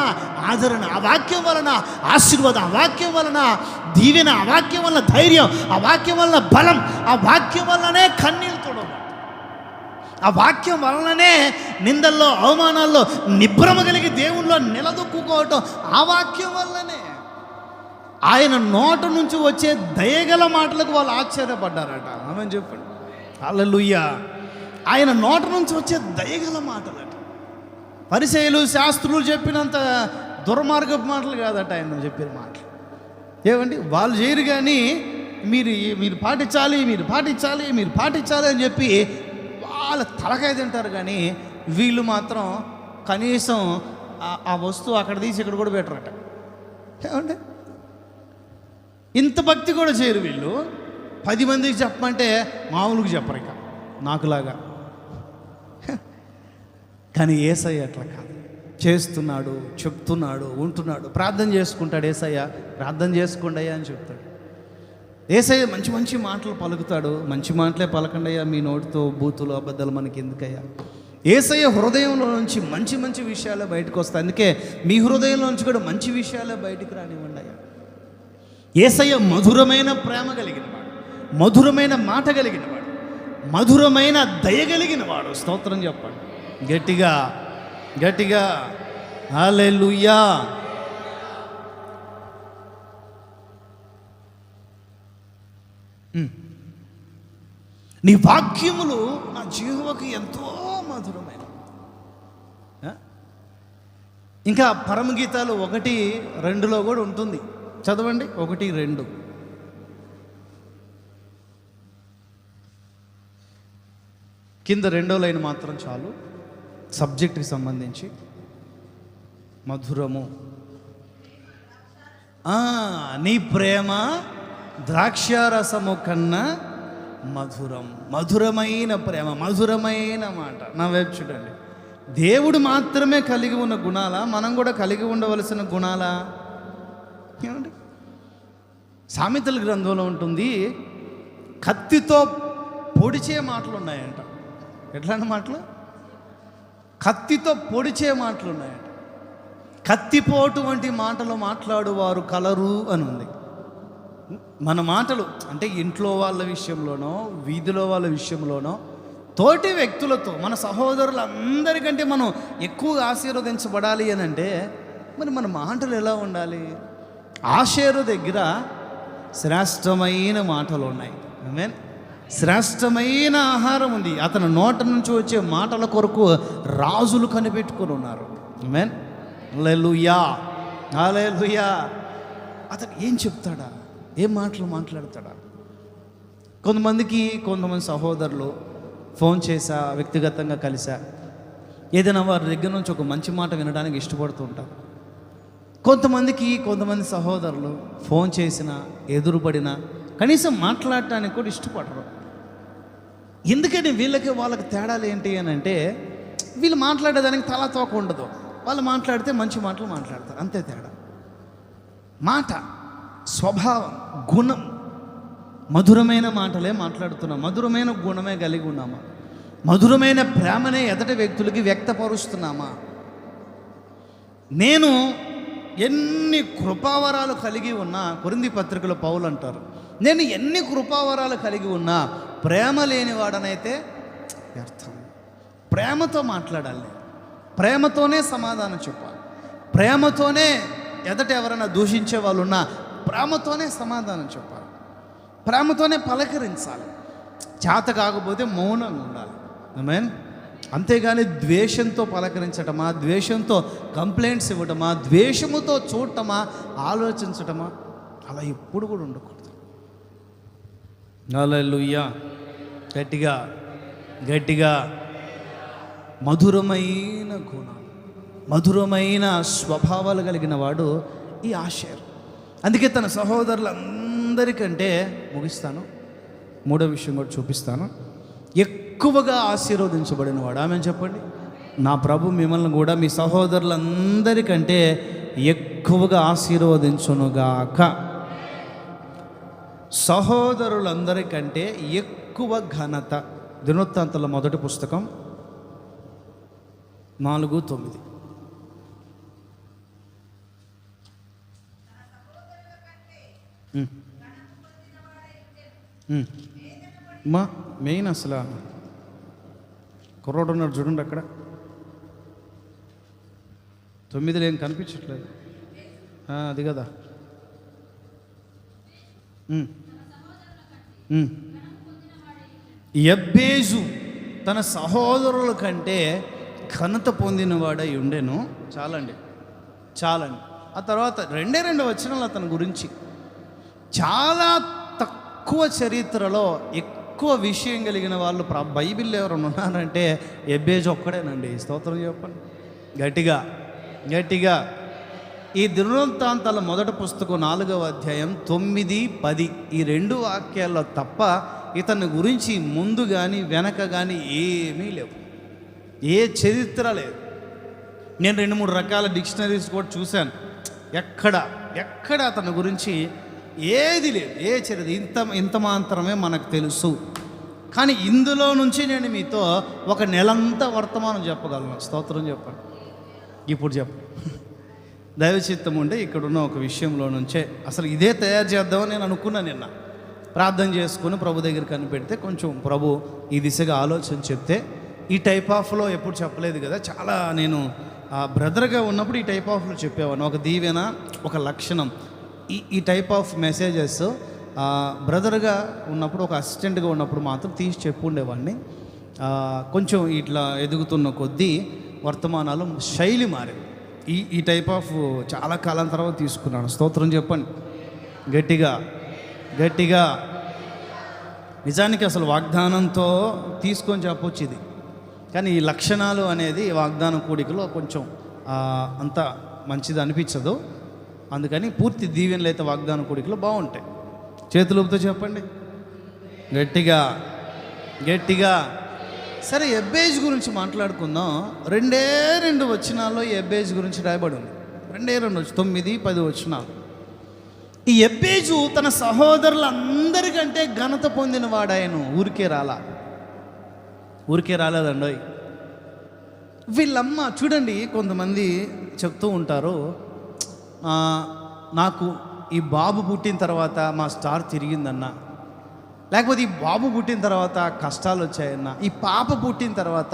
ఆదరణ, ఆ వాక్యం వలన ఆశీర్వాదం, ఆ వాక్యం వలన దీవెన, ఆ వాక్యం వలన ధైర్యం, ఆ వాక్యం వలన బలం, ఆ వాక్యం వలననే కన్నీళ్ళు తోడవు, ఆ వాక్యం వలననే నిందల్లో, అవమానాల్లో నిబ్రమ కలిగి దేవుళ్ళో నిలదొక్కుకోవటం ఆ వాక్యం వల్లనే. ఆయన నోట నుంచి వచ్చే దయగల మాటలకు వాళ్ళు ఆశ్చర్యపడ్డారట. ఆమెను చెప్పండి. హల్లెలూయా. ఆయన నోట నుంచి వచ్చే దయగల మాటలట. పరిసయ్యులు, శాస్త్రులు చెప్పినంత దుర్మార్గపు మాటలు కాదట ఆయన చెప్పిన మాటలు. ఏమండి, వాళ్ళు చేయరు కానీ మీరు పాటించాలి అని చెప్పి వాళ్ళ తలకాయ తింటారు. కానీ వీళ్ళు మాత్రం కనీసం ఆ వస్తువు అక్కడ తీసి ఇక్కడ కూడా పెట్టరట. ఏమండి, ఇంత భక్తి కూడా చేయరు వీళ్ళు. 10 మందికి చెప్పమంటే మామూలుగా చెప్పరు, ఇక నాకులాగా. కానీ యేసయ్య అట్లా కాదు. చేస్తున్నాడు, చెప్తున్నాడు, ఉంటున్నాడు, ప్రార్థన చేసుకుంటాడు. యేసయ్య ప్రార్థన చేసుకోండి అయ్యా అని చెప్తాడు. యేసయ్య మంచి మంచి మాటలు పలుకుతాడు. మంచి మాటలే పలకండి అయ్యా, మీ నోటితో బూతులు, అబద్ధాలు మనకి ఎందుకయ్యా. యేసయ్య హృదయంలో నుంచి మంచి మంచి విషయాలే బయటకు వస్తాయి. అందుకే మీ హృదయంలో నుంచి కూడా మంచి విషయాలే బయటకు రానివ్వండి అయ్యా. యేసయ్య మధురమైన ప్రేమ కలిగిన వాడు, మధురమైన మాట కలిగిన వాడు, మధురమైన దయ కలిగిన వాడు. స్తోత్రం చెప్పండి గట్టిగా. హల్లెలూయా. నీ వాక్యములు నా జీవకు ఎంతో మధురమైన. ఇంకా పరమగీతాలు 1:2లో కూడా ఉంటుంది. చదవండి. 1:2. కింద 2వ లైన్ మాత్రం చాలు, సబ్జెక్ట్కి సంబంధించి. మధురము, నీ ప్రేమ ద్రాక్షారసము కన్నా మధురం. మధురమైన ప్రేమ, మధురమైన మాట. నా వైపు చూడండి. దేవుడు మాత్రమే కలిగి ఉన్న గుణాలా? మనం కూడా కలిగి ఉండవలసిన గుణాలా? ఏమండి, సామెతల గ్రంథంలో ఉంటుంది, కత్తితో పొడిచే మాటలు ఉన్నాయంట. ఎట్లాంటి మాటలు? కత్తితో పొడిచే మాటలు ఉన్నాయంట. కత్తిపోటు వంటి మాటలు మాట్లాడువారు కలరు అని ఉంది. మన మాటలు అంటే ఇంట్లో వాళ్ళ విషయంలోనో, వీధిలో వాళ్ళ విషయంలోనో, తోటి వ్యక్తులతో, మన సహోదరులందరికంటే మనం ఎక్కువగా ఆశీర్వదించబడాలి అని అంటే మరి మన మాటలు ఎలా ఉండాలి? ఆషేరు దగ్గర శ్రేష్టమైన మాటలు ఉన్నాయి. ఆమేన్. శ్రేష్టమైన ఆహారం ఉంది. అతని నోట నుంచి వచ్చే మాటల కొరకు రాజులు కనిపెట్టుకొని ఉన్నారు. ఆమేన్. హల్లెలూయా, హల్లెలూయా. అతను ఏం చెప్తాడా? ఏం మాటలు మాట్లాడతాడా? కొంతమంది సహోదరులు ఫోన్ చేశా, వ్యక్తిగతంగా కలిసా, ఏదైనా వారి దగ్గర నుంచి ఒక మంచి మాట వినడానికి ఇష్టపడుతూ ఉంటారు. కొంతమంది సహోదరులు ఫోన్ చేసినా ఎదురుపడినా కనీసం మాట్లాడటానికి కూడా ఇష్టపడరు. ఎందుకని వాళ్ళకి తేడాలు ఏంటి అని అంటే, వీళ్ళు మాట్లాడేదానికి తల తోక ఉండదు. వాళ్ళు మాట్లాడితే మంచి మాటలు మాట్లాడతారు, అంతే తేడా. మాట, స్వభావం, గుణం, మధురమైన మాటలే మాట్లాడుతున్నాం, మధురమైన గుణమే కలిగి ఉన్నామా, మధురమైన ప్రేమనే ఎదటి వ్యక్తులకి వ్యక్తపరుస్తున్నామా? నేను ఎన్ని కృపావరాలు కలిగి ఉన్నా, కొరింథీ పత్రికలో పౌలు అంటారు, నేను ఎన్ని కృపావరాలు కలిగి ఉన్నా ప్రేమ లేనివాడనైతే వ్యర్థం. ప్రేమతో మాట్లాడాలి, ప్రేమతోనే సమాధానం చెప్పాలి, ప్రేమతోనే ఎదట ఎవరైనా దూషించే వాళ్ళు ఉన్నా ప్రేమతోనే సమాధానం చెప్పాలి, ప్రేమతోనే పలకరించాలి. చేత కాకపోతే మౌనంగా ఉండాలి. ఆమేన్. అంతేగాని ద్వేషంతో పలకరించటమా, ద్వేషంతో కంప్లైంట్స్ ఇవ్వటమా, ద్వేషముతో చూడటమా, ఆలోచించటమా, అలా ఎప్పుడు కూడా ఉండకూడదు. హల్లెలూయా. గట్టిగా గట్టిగా మధురమైన గుణం, మధురమైన స్వభావాలు కలిగిన వాడు ఈ ఆషేర్. అందుకే తన సహోదరులందరికంటే, ముగిస్తాను, మూడో విషయం కూడా చూపిస్తాను, ఎక్కువగా ఆశీర్వదించబడిన వాడు. ఆమె చెప్పండి, నా ప్రభు మిమ్మల్ని కూడా మీ సహోదరులందరికంటే ఎక్కువగా ఆశీర్వదించునుగాక. సహోదరులందరికంటే ఎక్కువ ఘనత. దినవృత్తాంతాల మొదటి పుస్తకం 4:9. మా మెయిన్ అసలు కుర్రోడు ఉన్నాడు చూడండి అక్కడ, 9లో ఏం కనిపించట్లేదు, అది కదా. యబ్బేజు తన సహోదరుల కంటే ఘనత పొందినవాడై ఉండెను. చాలండి. ఆ తర్వాత 2 వచనాలు అతని గురించి. చాలా తక్కువ చరిత్రలో ఎక్కువ విషయం కలిగిన వాళ్ళు బైబిల్లో ఎవరైనా ఉన్నారంటే యబ్బేజు ఒక్కడేనండి. స్తోత్రం చెప్పండి గట్టిగా గట్టిగా. ఈ దినవృత్తాంతాల మొదటి పుస్తకం 4వ అధ్యాయం 9, 10 ఈ 2 వాక్యాల్లో తప్ప ఇతని గురించి ముందు కానీ వెనక కానీ ఏమీ లేవు, ఏ చరిత్ర లేదు. నేను 2-3 రకాల డిక్షనరీస్ కూడా చూశాను, ఎక్కడ అతని గురించి ఏది లేదు, ఏ చరిత్ర. ఇంత మాత్రమే మనకు తెలుసు. కానీ ఇందులో నుంచి నేను మీతో ఒక నెలంతా వర్తమానం చెప్పగలను. స్తోత్రం చెప్పండి. ఇప్పుడు చెప్పండి, దైవచిత్తం ఉంటే ఇక్కడున్న ఒక విషయంలో నుంచే అసలు ఇదే తయారు చేద్దామని నేను అనుకున్నాను. నిన్న ప్రార్థన చేసుకుని ప్రభు దగ్గర కనిపెడితే కొంచెం ప్రభు ఈ దిశగా ఆలోచన చెప్తే, ఈ టైప్ ఆఫ్లో ఎప్పుడు చెప్పలేదు కదా. చాలా నేను బ్రదర్గా ఉన్నప్పుడు ఈ టైప్ ఆఫ్లో చెప్పేవాడిని. ఒక దీవెన, ఒక లక్షణం, ఈ టైప్ ఆఫ్ మెసేజెస్ బ్రదర్గా ఉన్నప్పుడు, ఒక అసిస్టెంట్గా ఉన్నప్పుడు మాత్రం తీసి చెప్పుండేవాడిని. కొంచెం ఇట్లా ఎదుగుతున్న కొద్దీ వర్తమానాలు శైలి మారింది. ఈ టైప్ ఆఫ్ చాలా కాలం తర్వాత తీసుకున్నాను. స్తోత్రం చెప్పండి గట్టిగా. నిజానికి అసలు వాగ్దానంతో తీసుకొని చెప్పొచ్చు ఇది, కానీ ఈ లక్షణాలు అనేది వాగ్దాన కూడికలో కొంచెం అంత మంచిది అనిపించదు. అందుకని పూర్తి దీవెనలు అయితే వాగ్దాన కూడికలో బాగుంటాయి. చేతులతో చెప్పండి గట్టిగా. సరే, యబ్బేజు గురించి మాట్లాడుకుందాం. 2 వచనాల్లో యబ్బేజు గురించి రాయబడి ఉంది. 2 9, 10 వచనాలు. ఈ యబ్బేజు తన సహోదరులందరికంటే ఘనత పొందిన వాడాయను. ఊరికే రాలేదండి. వీళ్ళమ్మ చూడండి, కొంతమంది చెప్తూ ఉంటారు, నాకు ఈ బాబు పుట్టిన తర్వాత మా స్టార్ తిరిగిందన్నా, లేకపోతే ఈ బాబు పుట్టిన తర్వాత కష్టాలు వచ్చాయన్నా, ఈ పాప పుట్టిన తర్వాత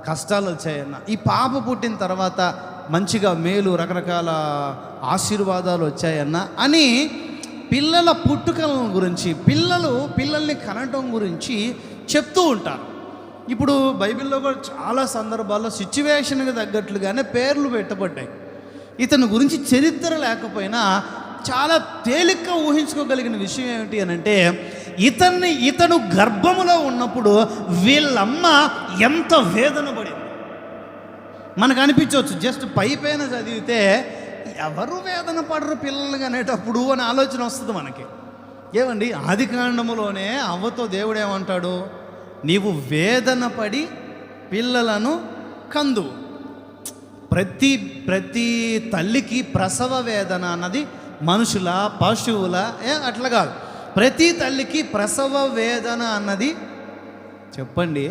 కష్టాలు వచ్చాయన్నా, ఈ పాప పుట్టిన తర్వాత మంచిగా మేలు రకరకాల ఆశీర్వాదాలు వచ్చాయన్నా అని పిల్లల పుట్టుకల గురించి, పిల్లల్ని కనటం గురించి చెప్తూ ఉంటారు. ఇప్పుడు బైబిల్లో కూడా చాలా సందర్భాల్లో సిచ్యువేషన్కి తగ్గట్లుగానే పేర్లు పెట్టబడ్డాయి. ఇతని గురించి చరిత్ర లేకపోయినా చాలా తేలిగ్గా ఊహించుకోగలిగిన విషయం ఏమిటి అని అంటే, ఇతను గర్భములో ఉన్నప్పుడు వీళ్ళమ్మ ఎంత వేదన పడింది మనకు అనిపించవచ్చు. జస్ట్ పైపైన చదివితే ఎవరు వేదన పడరు పిల్లలు అనేటప్పుడు అని ఆలోచన వస్తుంది మనకి. ఏమండి, ఆది కాండములోనే అవ్వతో దేవుడు ఏమంటాడు? నీవు వేదన పడి పిల్లలను కందు. ప్రతి తల్లికి ప్రసవ వేదన అన్నది మనుషుల, పశువుల అట్లా కాదు. ప్రతి తల్లికి ప్రసవ వేదన అన్నది చెప్పండి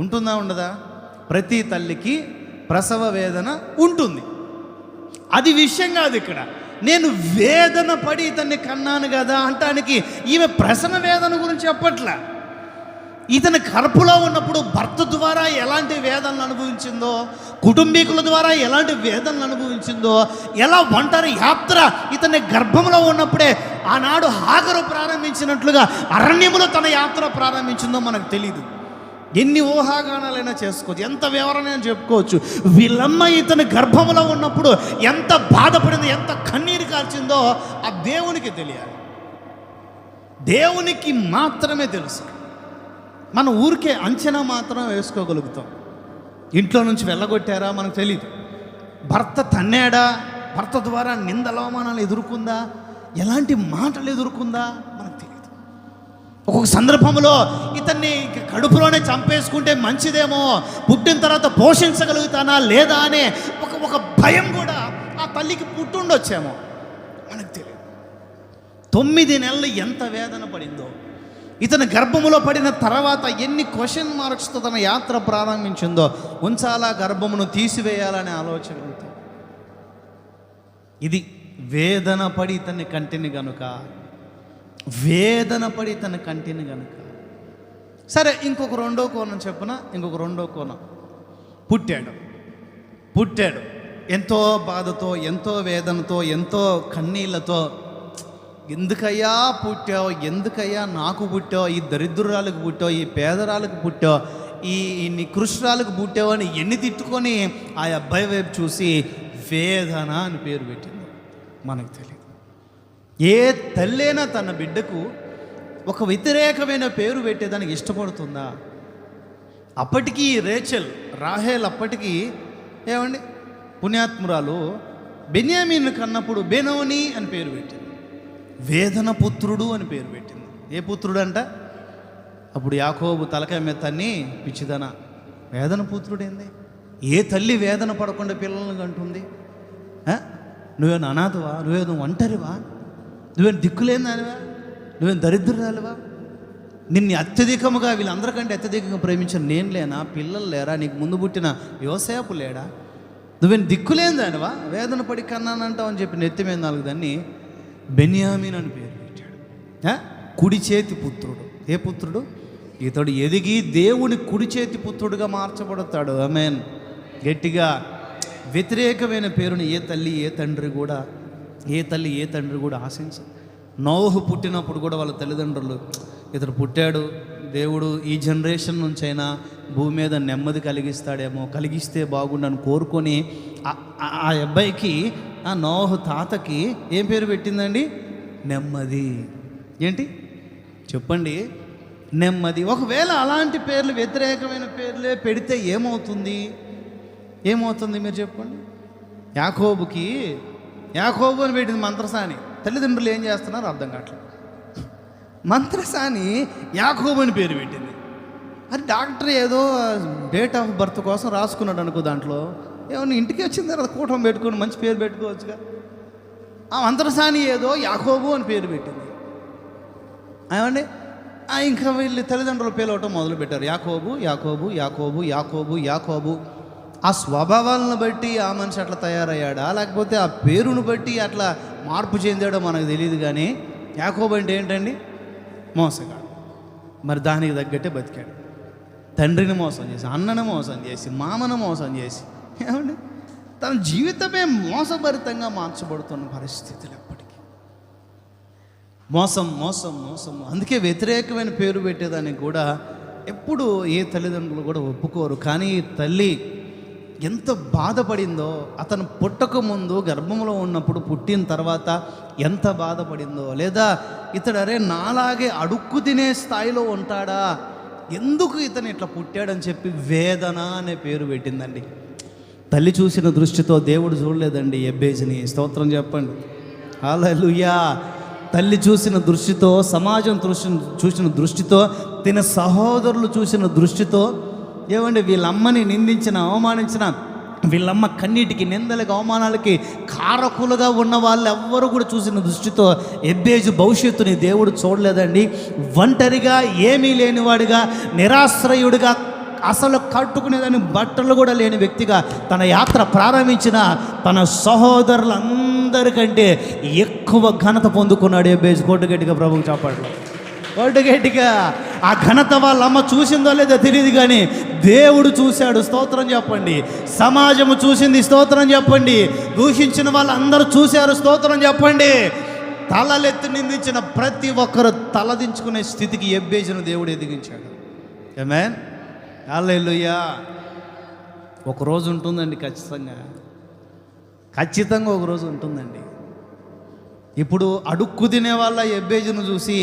ఉంటుందా ఉండదా? ప్రతి తల్లికి ప్రసవ వేదన ఉంటుంది. అది విషయం కాదు ఇక్కడ. నేను వేదన పడి ఇతన్ని కన్నాను కదా అంటానికి ఈమె ప్రసవ వేదన గురించి చెప్పట్లా. ఇతని కడుపులో ఉన్నప్పుడు భర్త ద్వారా ఎలాంటి వేదనలు అనుభవించిందో, కుటుంబీకుల ద్వారా ఎలాంటి వేదనలు అనుభవించిందో, ఎలా ఒంటరి యాత్ర ఇతని గర్భంలో ఉన్నప్పుడే ఆనాడు హాగరు ప్రారంభించినట్లుగా అరణ్యములో తన యాత్ర ప్రారంభించిందో మనకు తెలియదు. ఎన్ని ఊహాగానాలైనా చేసుకోవచ్చు, ఎంత వివరణ చెప్పుకోవచ్చు. వీళ్ళమ్మ ఇతని గర్భంలో ఉన్నప్పుడు ఎంత బాధపడిందో, ఎంత కన్నీరు కార్చిందో ఆ దేవునికి తెలియాలి. దేవునికి మాత్రమే తెలుసు. మన ఊరికే అంచనా మాత్రం వేసుకోగలుగుతాం. ఇంట్లో నుంచి వెళ్ళగొట్టారా మనకు తెలియదు. భర్త తన్నాడా, భర్త ద్వారా నిందలవమానాలు ఎదుర్కొందా, ఎలాంటి మాటలు ఎదుర్కొందా మనకు తెలియదు. ఒక్కొక్క సందర్భంలో ఇతన్ని కడుపులోనే చంపేసుకుంటే మంచిదేమో, పుట్టిన తర్వాత పోషించగలుగుతానా లేదా అనే ఒక భయం కూడా ఆ తల్లికి పుట్టుండొచ్చేమో మనకు తెలియదు. 9 నెలలు ఎంత వేదన పడిందో, ఇతని గర్భములో పడిన తర్వాత ఎన్ని క్వశ్చన్ మార్క్స్తో తన యాత్ర ప్రారంభించిందో. ఉంచాలా, గర్భమును తీసివేయాలనే ఆలోచన. ఇది వేదన పడి ఇతన్ని కంటిని గనుక, వేదన పడి తన కంటిని గనుక. సరే, ఇంకొక రెండో కోణం చెప్పున. ఇంకొక రెండో కోణం, పుట్టాడు ఎంతో బాధతో, ఎంతో వేదనతో, ఎంతో కన్నీళ్లతో. ఎందుకయ్యా పుట్టావు, ఎందుకయ్యా నాకు పుట్టావు, ఈ దరిద్రురాలకు పుట్టావు, ఈ పేదరాలకు పుట్టావు, ఈ నికృష్టురాలకు పుట్టావు అని ఎన్ని తిట్టుకొని ఆ అబ్బాయి వైపు చూసి వేదన అని పేరు పెట్టింది మనకు తెలియదు. ఏ తల్లైనా తన బిడ్డకు ఒక వ్యతిరేకమైన పేరు పెట్టేదానికి ఇష్టపడుతుందా? అప్పటికీ రాహేల్ అప్పటికీ ఏమండి పుణ్యాత్మురాలు బెన్యామీను కన్నప్పుడు బెనోని అని పేరు పెట్టింది. వేదన పుత్రుడు అని పేరు పెట్టింది. ఏ పుత్రుడు అంట? అప్పుడు యాకోబు తలకాయ మీద తన్ని, పిచ్చిదన, వేదన పుత్రుడు ఏంది? ఏ తల్లి వేదన పడకుండా పిల్లలను కంటుంది? నువ్వేం అనాథవా? నువ్వేదో ఒంటరివా? నువ్వేం దిక్కులేదానివా? నువ్వేం దరిద్రురాలివా? నిన్ను అత్యధికముగా వీళ్ళందరికంటే అత్యధికంగా ప్రేమించిన నేను లేనా? పిల్లలు లేరా? నీకు ముందు పుట్టిన యోసేపు లేడా? నువ్వేం దిక్కులేని దానివా? వేదన పడి కన్నానంటావు అని చెప్పి నెత్తి మీద 4 దాన్ని బెన్యామీన్ అని పేరు పెట్టాడు. కుడి చేతి పుత్రుడు. ఏ పుత్రుడు? ఇతడు ఎదిగి దేవుని కుడి చేతి పుత్రుడుగా మార్చబడతాడు. ఆమేన్. గట్టిగా వ్యతిరేకమైన పేరుని ఏ తల్లి ఏ తండ్రి కూడా ఆశించదు. నోహు పుట్టినప్పుడు కూడా వాళ్ళ తల్లిదండ్రులు, ఇతడు పుట్టాడు, దేవుడు ఈ జనరేషన్ నుంచైనా భూమి మీద నెమ్మది కలిగిస్తే బాగుండని కోరుకొని ఆ అబ్బాయికి, ఆ నోహు తాతకి ఏం పేరు పెట్టిందండి? నెమ్మది. ఏంటి చెప్పండి? నెమ్మది. ఒకవేళ అలాంటి పేర్లు, వ్యతిరేకమైన పేర్లే పెడితే ఏమవుతుంది మీరు చెప్పండి. యాకోబు అని పెట్టింది మంత్రసాని. తల్లిదండ్రులు ఏం చేస్తున్నారు అర్థం కావట్లేదు. మంత్రసాని యాకోబు అని పేరు పెట్టింది. అది డాక్టర్ ఏదో డేట్ ఆఫ్ బర్త్ కోసం రాసుకున్నాడు అనుకో. దాంట్లో ఏమన్నా ఇంటికి వచ్చిన తర్వాత కూటం పెట్టుకుని మంచి పేరు పెట్టుకోవచ్చుగా. ఆ మంత్రసాని ఏదో యాకోబు అని పేరు పెట్టింది. ఏమండి, ఇంకా వీళ్ళు తల్లిదండ్రుల పిలవటం మొదలుపెట్టారు. యాకోబు. ఆ స్వభావాలను బట్టి ఆ మనిషి అట్లా తయారయ్యాడా, లేకపోతే ఆ పేరును బట్టి అట్లా మార్పు చెందాడో మనకు తెలియదు. కానీ యాకోబు అంటే ఏంటండి? మోసగాడు. మరి దానికి తగ్గట్టే బతికాడు. తండ్రిని మోసం చేసి, అన్నను మోసం చేసి, మామను మోసం చేసి, ఏమండి తన జీవితమే మోసభరితంగా మార్చబడుతున్న పరిస్థితులు. ఎప్పటికీ మోసం. అందుకే వ్యతిరేకమైన పేరు పెట్టేదానికి కూడా ఎప్పుడు ఏ తల్లిదండ్రులు కూడా ఒప్పుకోరు. కానీ తల్లి ఎంత బాధపడిందో, అతను పుట్టక ముందు గర్భంలో ఉన్నప్పుడు, పుట్టిన తర్వాత ఎంత బాధపడిందో. లేదా ఇతడు అరే నాలాగే అడుక్కు తినే స్థాయిలో ఉంటాడా, ఎందుకు ఇతను ఇట్లా పుట్టాడని చెప్పి వేదన అనే పేరు పెట్టిందండి. తల్లి చూసిన దృష్టితో దేవుడు చూడలేదండి ఎబ్బేజుని. స్తోత్రం చెప్పండి. హల్లెలూయా. తల్లి చూసిన దృష్టితో, సమాజం చూసిన దృష్టితో, తిన సహోదరులు చూసిన దృష్టితో, ఏమండి వీళ్ళమ్మని నిందించిన, అవమానించిన, వీళ్ళమ్మ కన్నీటికి, నిందలకి, అవమానాలకి కారకులుగా ఉన్న వాళ్ళు ఎవ్వరు కూడా చూసిన దృష్టితో ఎబ్బేజు భవిష్యత్తుని దేవుడు చూడలేదండి. ఒంటరిగా, ఏమీ లేనివాడిగా, నిరాశ్రయుడిగా, అసలు కట్టుకునేదాన్ని బట్టలు కూడా లేని వ్యక్తిగా తన యాత్ర ప్రారంభించిన తన సహోదరులందరికంటే ఎక్కువ ఘనత పొందుకున్నాడు ఎబ్బేజు. కోటుగట్టిగా ప్రభువుకి చెప్పాడు. కోటుగట్టిగా ఆ ఘనత వాళ్ళ అమ్మ చూసిందో లేదో తెలియదు, కానీ దేవుడు చూశాడు. స్తోత్రం చెప్పండి. సమాజము చూసింది. స్తోత్రం చెప్పండి. దూషించిన వాళ్ళందరూ చూశారు. స్తోత్రం చెప్పండి. తలలెత్తి నిందించిన ప్రతి ఒక్కరు తలదించుకునే స్థితికి ఎబ్బేజును దేవుడు ఎదిగించాడు. ఆమేన్. హల్లెలూయా. ఒకరోజు ఉంటుందండి, ఖచ్చితంగా ఒకరోజు ఉంటుందండి. ఇప్పుడు అడుక్కు తినే వాళ్ళ ఎబ్బేజును చూసి,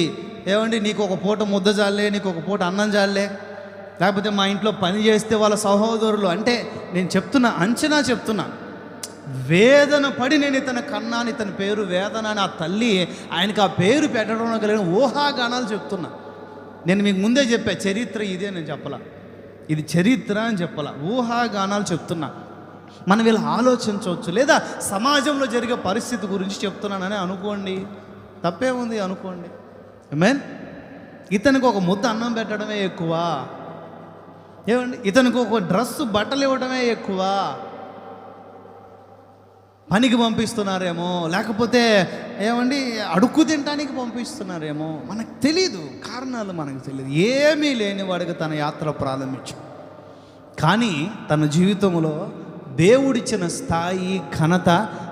ఏమండి నీకు ఒక పూట ముద్ద చాలే, నీకు ఒక పూట అన్నం చాలే, లేకపోతే మా ఇంట్లో పని చేస్తే వాళ్ళ సహోదరులు, అంటే నేను అంచనా చెప్తున్నా, వేదన పడి నేను ఇతను కన్నాను, ఇతని పేరు వేదన అని ఆ తల్లి ఆయనకు ఆ పేరు పెట్టడంలో కలిగిన ఊహాగానాలు చెప్తున్నా. నేను మీకు ముందే చెప్పా, చరిత్ర ఇదే, నేను చెప్పలా, ఇది చరిత్ర అని చెప్పాల, ఊహాగానాలు చెప్తున్నా. మనం వీళ్ళు ఆలోచించవచ్చు, లేదా సమాజంలో జరిగే పరిస్థితి గురించి చెప్తున్నానని అనుకోండి, తప్పేముంది అనుకోండి. ఆమేన్. ఇతనికి ఒక ముద్ద అన్నం పెట్టడమే ఎక్కువ, ఏమండి ఇతనికి ఒక డ్రెస్సు బట్టలు ఇవ్వడమే ఎక్కువ, పనికి పంపిస్తున్నారేమో, లేకపోతే ఏమండి అడుక్కు తినడానికి పంపిస్తున్నారేమో, మనకు తెలీదు, కారణాలు మనకు తెలియదు. ఏమీ లేని వాడికి తన యాత్ర ప్రారంభించాడు. కానీ తన జీవితంలో దేవుడిచ్చిన స్థాయి, ఘనత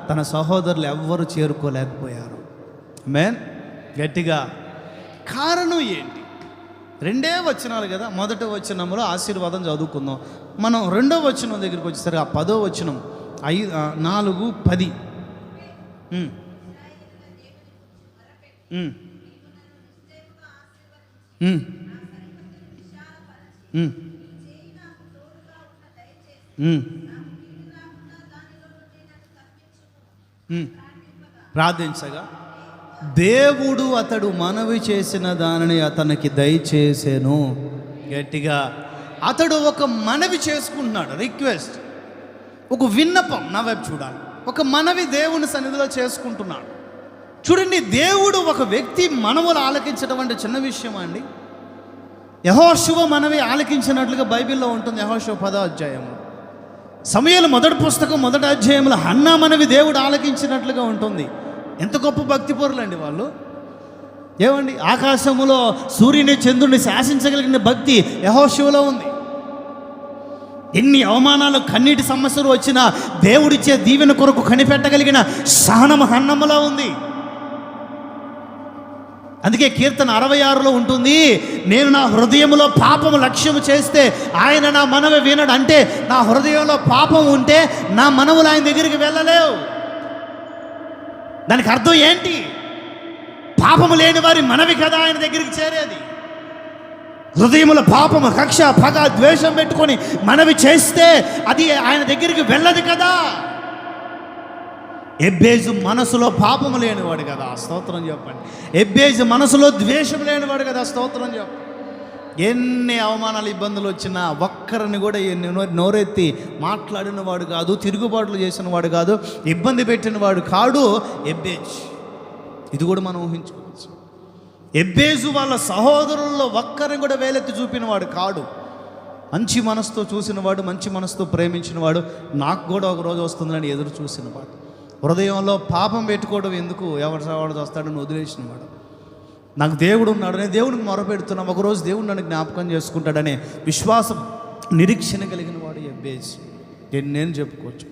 తన సహోదరులు ఎవ్వరూ చేరుకోలేకపోయారు. ఆమేన్. గట్టిగా కారణం ఏంటి? 2 వచనాలు కదా. మొదటి వచనంలో ఆశీర్వాదం చదువుకుందాం. మనం 2వ వచనం దగ్గరికి వచ్చేసరికి ఆ 10వ వచనం 4:10. ప్రార్థించగా దేవుడు అతడు మనవి చేసిన దానిని అతనికి దయచేసెను. గట్టిగా అతడు ఒక మనవి చేసుకుంటున్నాడు, రిక్వెస్ట్, ఒక విన్నపం. నా వైపు చూడాలి. ఒక మనవి దేవుని సన్నిధిలో చేసుకుంటున్నాడు. చూడండి, దేవుడు ఒక వ్యక్తి మనవులు ఆలకించడం అంటే చిన్న విషయమా అండి? యెహోషువ మనవి ఆలకించినట్లుగా బైబిల్లో ఉంటుంది. యెహోషువ 10వ అధ్యాయంలో, సమూయేలు మొదటి పుస్తకం 1వ అధ్యాయంలో హన్నా మనవి దేవుడు ఆలకించినట్లుగా ఉంటుంది. ఎంత గొప్ప భక్తిపరులండి వాళ్ళు. ఏమండి ఆకాశములో సూర్యుని చంద్రుని శాసించగలిగిన భక్తి యెహోషువలో ఉంది. ఎన్ని అవమానాలు, కన్నీటి సమస్యలు వచ్చినా దేవుడిచ్చే దీవెన కొరకు కనిపెట్టగలిగిన సహనం హన్నములో ఉంది. అందుకే కీర్తన 66లో ఉంటుంది, నేను నా హృదయంలో పాపము లక్ష్యము చేస్తే ఆయన నా మనవి వినడు. అంటే నా హృదయంలో పాపం ఉంటే నా మనవులు ఆయన దగ్గరికి వెళ్ళలేవు. దానికి అర్థం ఏంటి? పాపము లేని వారి మనవి కదా ఆయన దగ్గరికి చేరేది. హృదయముల పాపము, కక్ష, పగ, ద్వేషం పెట్టుకొని మనవి చేస్తే అది ఆయన దగ్గరికి వెళ్ళదు కదా. ఎబ్బేజు మనసులో పాపము లేనివాడు కదా, స్తోత్రం చెప్పండి. ఎబ్బేజు మనసులో ద్వేషం లేనివాడు కదా, స్తోత్రం చెప్పండి. ఎన్ని అవమానాలు, ఇబ్బందులు వచ్చినా ఒక్కరిని కూడా నోరెత్తి మాట్లాడిన వాడు కాదు, తిరుగుబాట్లు చేసిన వాడు కాదు, ఇబ్బంది పెట్టిన వాడు కాడు ఎబ్బేజ్. ఇది కూడా మనం ఊహించుకోవచ్చు. ఎబ్బేజు వాళ్ళ సహోదరుల్లో ఒక్కరిని కూడా వేలెత్తి చూపినవాడు కాడు. మంచి మనసుతో చూసినవాడు, మంచి మనసుతో ప్రేమించినవాడు, నాకు కూడా ఒక రోజు వస్తుందని ఎదురు చూసినవాడు, హృదయంలో పాపం పెట్టుకోవడం ఎందుకు, ఎవరు వస్తాడని వదిలేసినవాడు, నాకు దేవుడు ఉన్నాడు, నేను దేవుడికి మొరపెడుతున్నాను, ఒకరోజు దేవుడు నన్ను జ్ఞాపకం చేసుకుంటాడనే విశ్వాసం, నిరీక్షణ కలిగిన వాడు ఎబ్బేజ్. ఎన్నేను చెప్పుకోవచ్చు,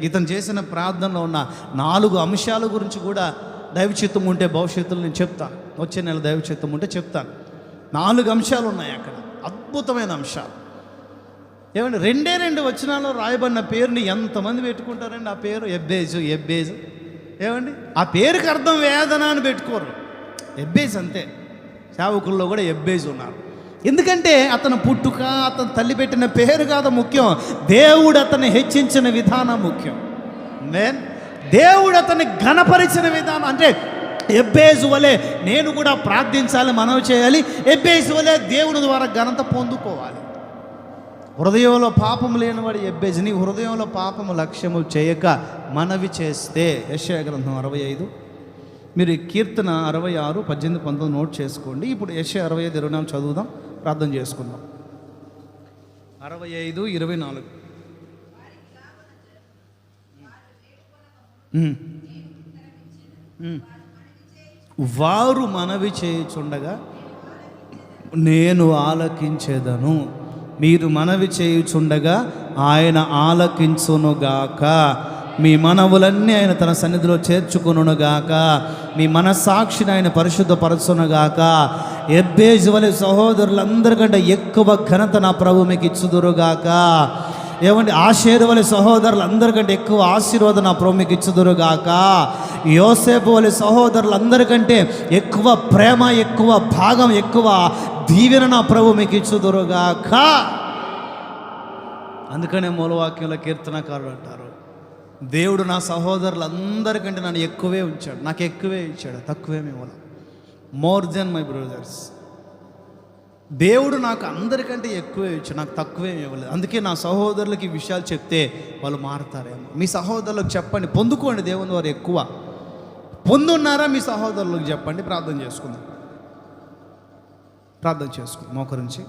ఇతను చేసిన ప్రార్థనలో ఉన్న 4 అంశాల గురించి కూడా దైవచిత్తం ఉంటే భవిష్యత్తులో నేను చెప్తాను. వచ్చే నెల దైవచిత్తం ఉంటే చెప్తాను. 4 అంశాలు ఉన్నాయి అక్కడ, అద్భుతమైన అంశాలు. ఏమంటే 2 వచనాల్లో రాయబడిన పేరుని ఎంతమంది పెట్టుకుంటారండి? ఆ పేరు ఎబ్బేజు. ఏమండి ఆ పేరుకి అర్థం వేదన అని పెట్టుకోరు, ఎబ్బేజ్ అంతే. సేవకుల్లో కూడా ఎబ్బేజ్ ఉన్నారు. ఎందుకంటే అతను పుట్టుక, అతను తల్లి పెట్టిన పేరు కాదు ముఖ్యం, దేవుడు అతన్ని హెచ్చించిన విధానం ముఖ్యం. దేవుడు అతన్ని ఘనపరిచిన విధానం. అంటే ఎబ్బేజు వలె నేను కూడా ప్రార్థించాలి, మనవి చేయాలి. ఎబ్బేజు వలె దేవుని ద్వారా ఘనత పొందుకోవాలి. హృదయంలో పాపము లేనివాడు ఎబ్బేజు. నీ హృదయంలో పాపము లక్ష్యము చేయక మనవి చేస్తే. యెషయా గ్రంథం 65, మీరు కీర్తన 66, 18, 19 నోట్ చేసుకోండి. ఇప్పుడు యెషయా 65, 24 చదువుదాం, ప్రార్థన చేసుకుందాం. 65, 24. వారు మనవి చేయుచుండగా నేను ఆలకించేదను. మీరు మనవి చేయుచుండగా ఆయన ఆలకించునుగాక. మీ మనవులన్నీ ఆయన తన సన్నిధిలో చేర్చుకొనుగాక. మీ మనస్సాక్షిని ఆయన పరిశుద్ధపరచునుగాక. ఎబ్బేజు వలె సహోదరులందరికంటే ఎక్కువ ఘనత నా ప్రభు మీకు ఇచ్చుదురుగాక. ఏమండి, ఆషేరు వలె సహోదరులందరికంటే ఎక్కువ ఆశీర్వాదం నా ప్రభు మీకు ఇచ్చుదురుగాక. యోసేపు వలె సహోదరులందరికంటే ఎక్కువ ప్రేమ, ఎక్కువ భాగం, ఎక్కువ దీవెన నా ప్రభు మీకు ఇచ్చుదురుగాక. అందుకనే మూలవాక్యంలో కీర్తనకారుడు అంటారు, దేవుడు నా సహోదరులందరికంటే నన్ను ఎక్కువే ఉంచాడు, నాకు ఎక్కువే ఇచ్చాడు, తక్కువేమి ఇవ్వాలి. More than my brothers. దేవుడు నాకు అందరికంటే ఎక్కువే ఇచ్చాడు, నాకు తక్కువే ఇవ్వలేదు. అందుకే నా సహోదరులకి ఈ విషయాలు చెప్తే వాళ్ళు మారుతారేమో. మీ సహోదరులకు చెప్పండి, పొందుకోండి దేవుని వారు ఎక్కువ. పొందున్నారా మీ సహోదరులకు చెప్పండి. ప్రార్థన చేసుకుందాం, మోకరించి.